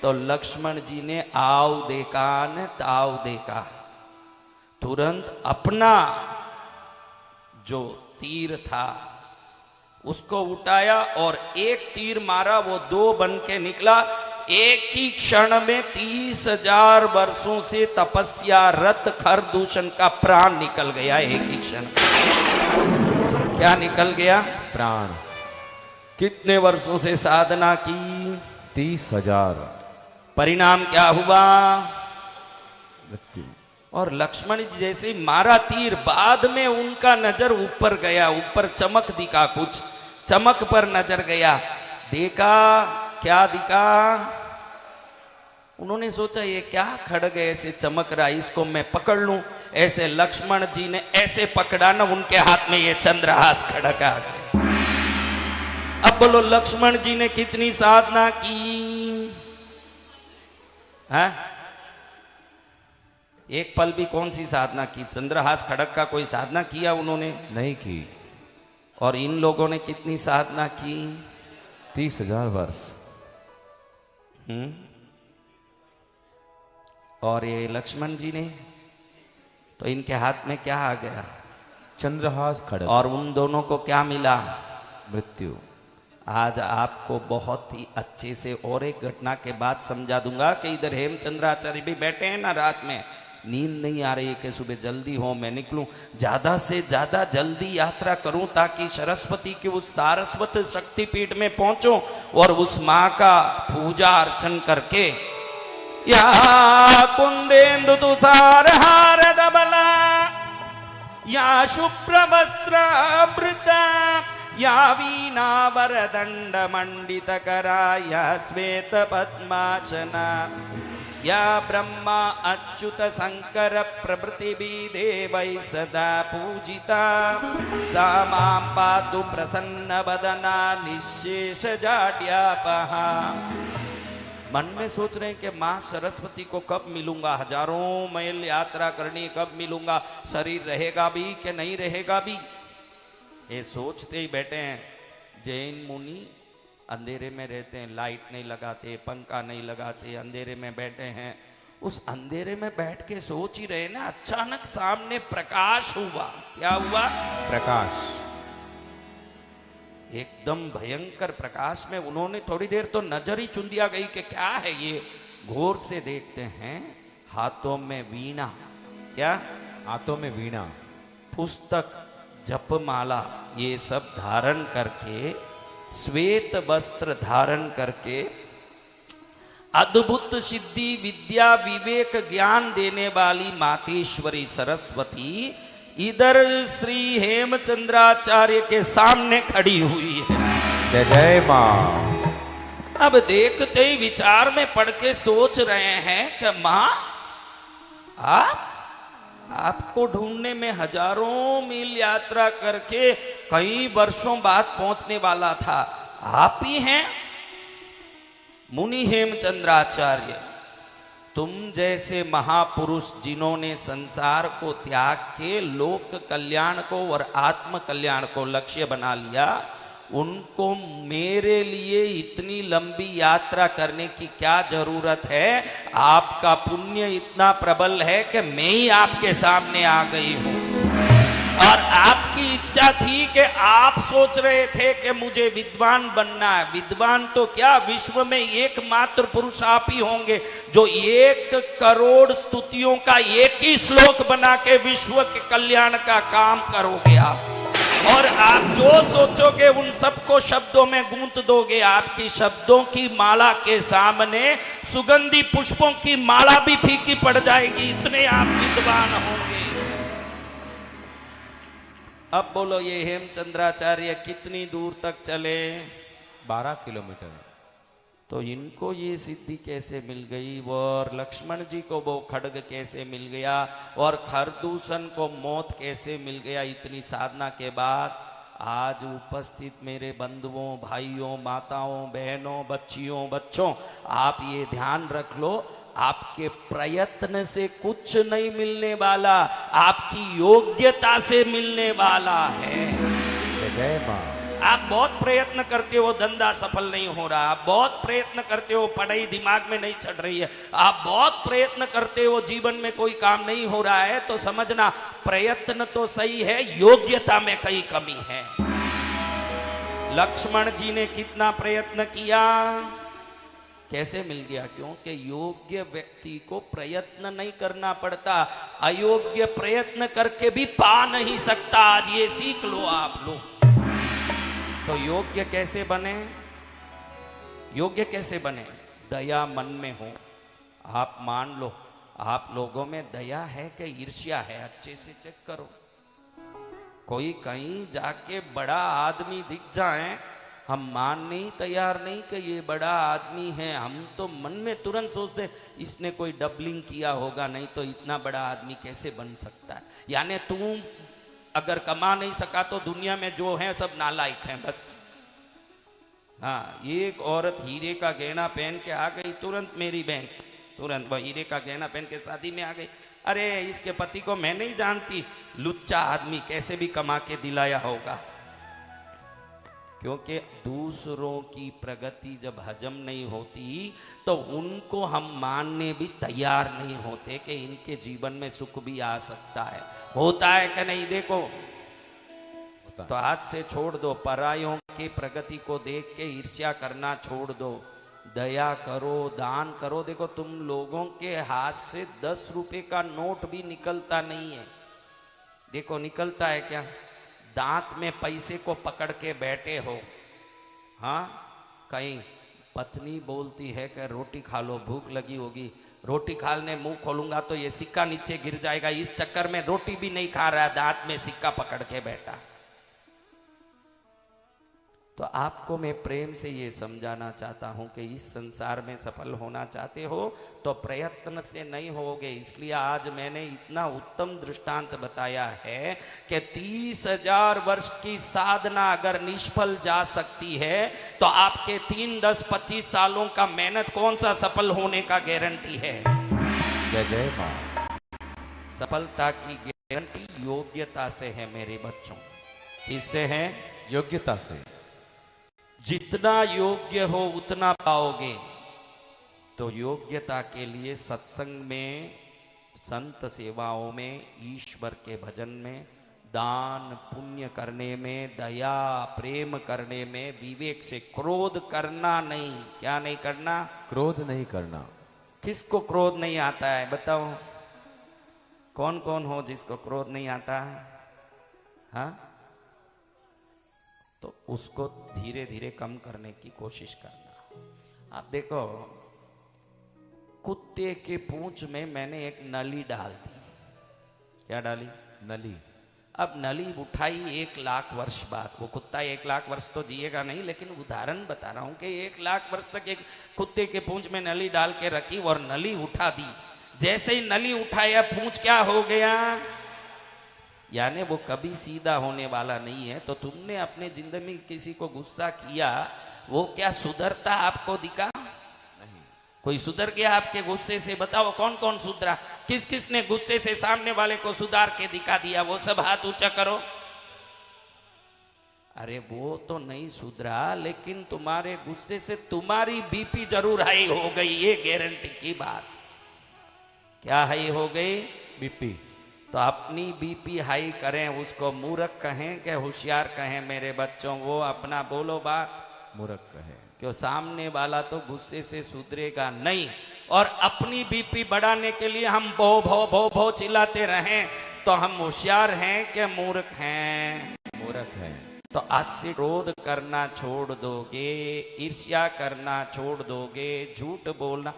तो लक्ष्मण जी ने आव देखा न ताव देखा, तुरंत अपना जो तीर था उसको उठाया और एक तीर मारा, वो 2 बन के निकला। एक ही क्षण में 30,000 वर्षों से तपस्या रत खरदूषण का प्राण निकल गया। एक ही क्षण क्या निकल गया? प्राण। कितने वर्षों से साधना की? 30,000। परिणाम क्या हुआ? और लक्ष्मण जी जैसे ही मारा तीर, बाद में उनका नजर ऊपर गया, ऊपर चमक दिखा, कुछ चमक पर नजर गया, देखा क्या दिखा, उन्होंने सोचा ये क्या खड़ग ऐसे चमक रहा, इसको मैं पकड़ लूं। ऐसे लक्ष्मण जी ने ऐसे पकड़ा ना, उनके हाथ में ये चंद्रहास खड़ग आ गए। अब बोलो लक्ष्मण जी ने कितनी साधना की है? एक पल भी कौन सी साधना की? चंद्रहास खड़ग का कोई साधना किया उन्होंने? नहीं की। और इन लोगों ने कितनी साधना की? 30,000 वर्ष। और ये लक्ष्मण जी ने तो इनके हाथ में क्या आ गया? चंद्रहास खड़ग। और उन दोनों को क्या मिला? मृत्यु। आज आपको बहुत ही अच्छे से और एक घटना के बाद समझा दूंगा कि इधर हेमचंद्राचार्य भी बैठे हैं ना, रात में नींद नहीं आ रही है कि सुबह जल्दी हो, मैं निकलूं, ज्यादा से ज्यादा जल्दी यात्रा करूं ताकि सरस्वती के उस सारस्वत शक्तिपीठ में पहुंचूं और उस माँ का पूजा अर्चन करके या कुंदेन्दु तुषार हार दबला या शुभ्र वस्त्रावृता या वीणा वरदंड मंडित करा या श्वेत पद्मासना या ब्रह्मा अच्युत शंकर प्रभृति देवै सदा पूजिता सा मां पातु प्रसन्न वदना निशेष जाड्यापहा। मन में सोच रहे हैं कि माँ सरस्वती को कब मिलूंगा, हजारों मैल यात्रा करनी, कब मिलूंगा, शरीर रहेगा भी कि नहीं रहेगा भी, ये सोचते ही बैठे हैं। जैन मुनि अंधेरे में रहते हैं, लाइट नहीं लगाते, पंखा नहीं लगाते, अंधेरे में बैठे हैं। उस अंधेरे में बैठ के सोच ही रहे ना, अचानक सामने प्रकाश हुआ। क्या हुआ? प्रकाश। एकदम भयंकर प्रकाश में उन्होंने थोड़ी देर तो नजर ही चुंदिया गई कि क्या है ये। गौर से देखते हैं, हाथों में वीणा, क्या हाथों में वीणा, पुस्तक, जपमाला, ये सब धारण करके, श्वेत वस्त्र धारण करके, अद्भुत सिद्धि विद्या विवेक ज्ञान देने वाली मातेश्वरी सरस्वती इधर श्री हेमचंद्राचार्य के सामने खड़ी हुई है। जय जय मां। अब देखते ही विचार में पड़ के सोच रहे हैं कि मां, आपको ढूंढने में हजारों मील यात्रा करके कई वर्षों बाद पहुंचने वाला था, आप ही हैं मुनि हेमचंद्राचार्य। तुम जैसे महापुरुष जिन्होंने संसार को त्याग के लोक कल्याण को और आत्म कल्याण को लक्ष्य बना लिया, उनको मेरे लिए इतनी लंबी यात्रा करने की क्या जरूरत है? आपका पुण्य इतना प्रबल है कि मैं ही आपके सामने आ गई हूं। और आपकी इच्छा थी कि आप सोच रहे थे कि मुझे विद्वान बनना है। विद्वान तो क्या, विश्व में एकमात्र पुरुष आप ही होंगे जो 1 करोड़ स्तुतियों का एक ही श्लोक बना के विश्व के कल्याण का काम करोगे आप। और आप जो सोचोगे उन सबको शब्दों में गूंथ दोगे। आपकी शब्दों की माला के सामने सुगंधी पुष्पों की माला भी फीकी पड़ जाएगी, इतने आप विद्वान होंगे। अब बोलो, ये हेमचंद्राचार्य कितनी दूर तक चले? 12 किलोमीटर। तो इनको ये सिद्धि कैसे मिल गई? और लक्ष्मण जी को वो खड्ग कैसे मिल गया? और खरदूषण को मौत कैसे मिल गया? इतनी साधना के बाद आज उपस्थित मेरे बंधुओं, भाइयों, माताओं, बहनों, बच्चियों, बच्चों, आप ये ध्यान रख लो, आपके प्रयत्न से कुछ नहीं मिलने वाला, आपकी योग्यता से मिलने वाला है। जय मां। आप बहुत प्रयत्न करते हो, धंधा सफल नहीं हो रहा, आप बहुत प्रयत्न करते हो, पढ़ाई दिमाग में नहीं चढ़ रही है, आप बहुत प्रयत्न करते हो, जीवन में कोई काम नहीं हो रहा है, तो समझना प्रयत्न तो सही है, योग्यता में कहीं कमी है। लक्ष्मण जी ने कितना प्रयत्न किया, कैसे मिल गया? क्योंकि योग्य व्यक्ति को प्रयत्न नहीं करना पड़ता, अयोग्य प्रयत्न करके भी पा नहीं सकता। आज ये सीख लो आप लोग। तो योग्य कैसे बने? योग्य कैसे बने? दया मन में हो। आप मान लो, आप लोगों में दया है कि ईर्ष्या है? अच्छे से चेक करो। कोई कहीं जाके बड़ा आदमी दिख जाए, हम मानने ही तैयार नहीं कि ये बड़ा आदमी है। हम तो मन में तुरंत सोचते इसने कोई डबलिंग किया होगा, नहीं तो इतना बड़ा आदमी कैसे बन सकता है। यानी तू अगर कमा नहीं सका तो दुनिया में जो है सब नालायक हैं बस। हाँ, एक औरत हीरे का गहना पहन के आ गई, तुरंत मेरी बहन तुरंत वह हीरे का गहना पहन के शादी में आ गई। अरे इसके पति को मैं नहीं जानती, लुच्चा आदमी कैसे भी कमा के दिलाया होगा। क्योंकि दूसरों की प्रगति जब हजम नहीं होती तो उनको हम मानने भी तैयार नहीं होते कि इनके जीवन में सुख भी आ सकता है। होता है कि नहीं? देखो, तो आज से छोड़ दो, परायों की प्रगति को देख के ईर्ष्या करना छोड़ दो, दया करो, दान करो। देखो, तुम लोगों के हाथ से 10 रुपए का नोट भी निकलता नहीं है। देखो निकलता है क्या? दांत में पैसे को पकड़ के बैठे हो। हाँ, कहीं पत्नी बोलती है कि रोटी खा लो, भूख लगी होगी। रोटी खाने मुंह खोलूंगा तो ये सिक्का नीचे गिर जाएगा, इस चक्कर में रोटी भी नहीं खा रहा, दांत में सिक्का पकड़ के बैठा। तो आपको मैं प्रेम से ये समझाना चाहता हूं कि इस संसार में सफल होना चाहते हो तो प्रयत्न से नहीं होगे। इसलिए आज मैंने इतना उत्तम दृष्टांत बताया है कि 30,000 वर्ष की साधना अगर निष्फल जा सकती है तो आपके 3, 10, 25 सालों का मेहनत कौन सा सफल होने का गारंटी है? जय जय मां। सफलता की गारंटी योग्यता से है मेरे बच्चों। किससे है? योग्यता से। जितना योग्य हो उतना पाओगे। तो योग्यता के लिए सत्संग में, संत सेवाओं में, ईश्वर के भजन में, दान पुण्य करने में, दया प्रेम करने में, विवेक से, क्रोध करना नहीं। क्या नहीं करना? क्रोध नहीं करना। किसको क्रोध नहीं आता है बताओ? कौन कौन हो जिसको क्रोध नहीं आता है? हाँ, तो उसको धीरे धीरे कम करने की कोशिश करना। आप देखो, कुत्ते के पूंछ में मैंने एक नली डाल दी। क्या डाली? नली। अब नली उठाई 1 लाख वर्ष बाद। वो कुत्ता 1 लाख वर्ष तो जिएगा नहीं, लेकिन उदाहरण बता रहा हूं कि 1 लाख वर्ष तक एक कुत्ते के पूंछ में नली डाल के रखी और नली उठा दी। जैसे ही नली उठाया, पूंछ क्या हो गया? यानी वो कभी सीधा होने वाला नहीं है। तो तुमने अपने जिंदगी में किसी को गुस्सा किया, वो क्या सुधरता आपको दिखा? नहीं। कोई सुधर गया आपके गुस्से से? बताओ कौन कौन सुधरा? किस किस ने गुस्से से सामने वाले को सुधार के दिखा दिया? वो सब हाथ ऊंचा करो। अरे वो तो नहीं सुधरा, लेकिन तुम्हारे गुस्से से तुम्हारी बीपी जरूर हाई हो गई, ये गारंटी की बात। क्या हाई हो गई? बीपी। तो अपनी बीपी हाई करें, उसको मूर्ख कहें कि होशियार कहें मेरे बच्चों? वो अपना बोलो बात। मूर्ख कहें। क्यों? सामने वाला तो गुस्से से सुधरेगा नहीं। और अपनी बीपी बढ़ाने के लिए हम भो भो भो भो चिल्लाते रहें तो हम होशियार हैं कि मूर्ख हैं? मूर्ख हैं। तो आज से क्रोध करना छोड़ दोगे, ईर्ष्या करना छोड़ दोगे, झूठ बोलना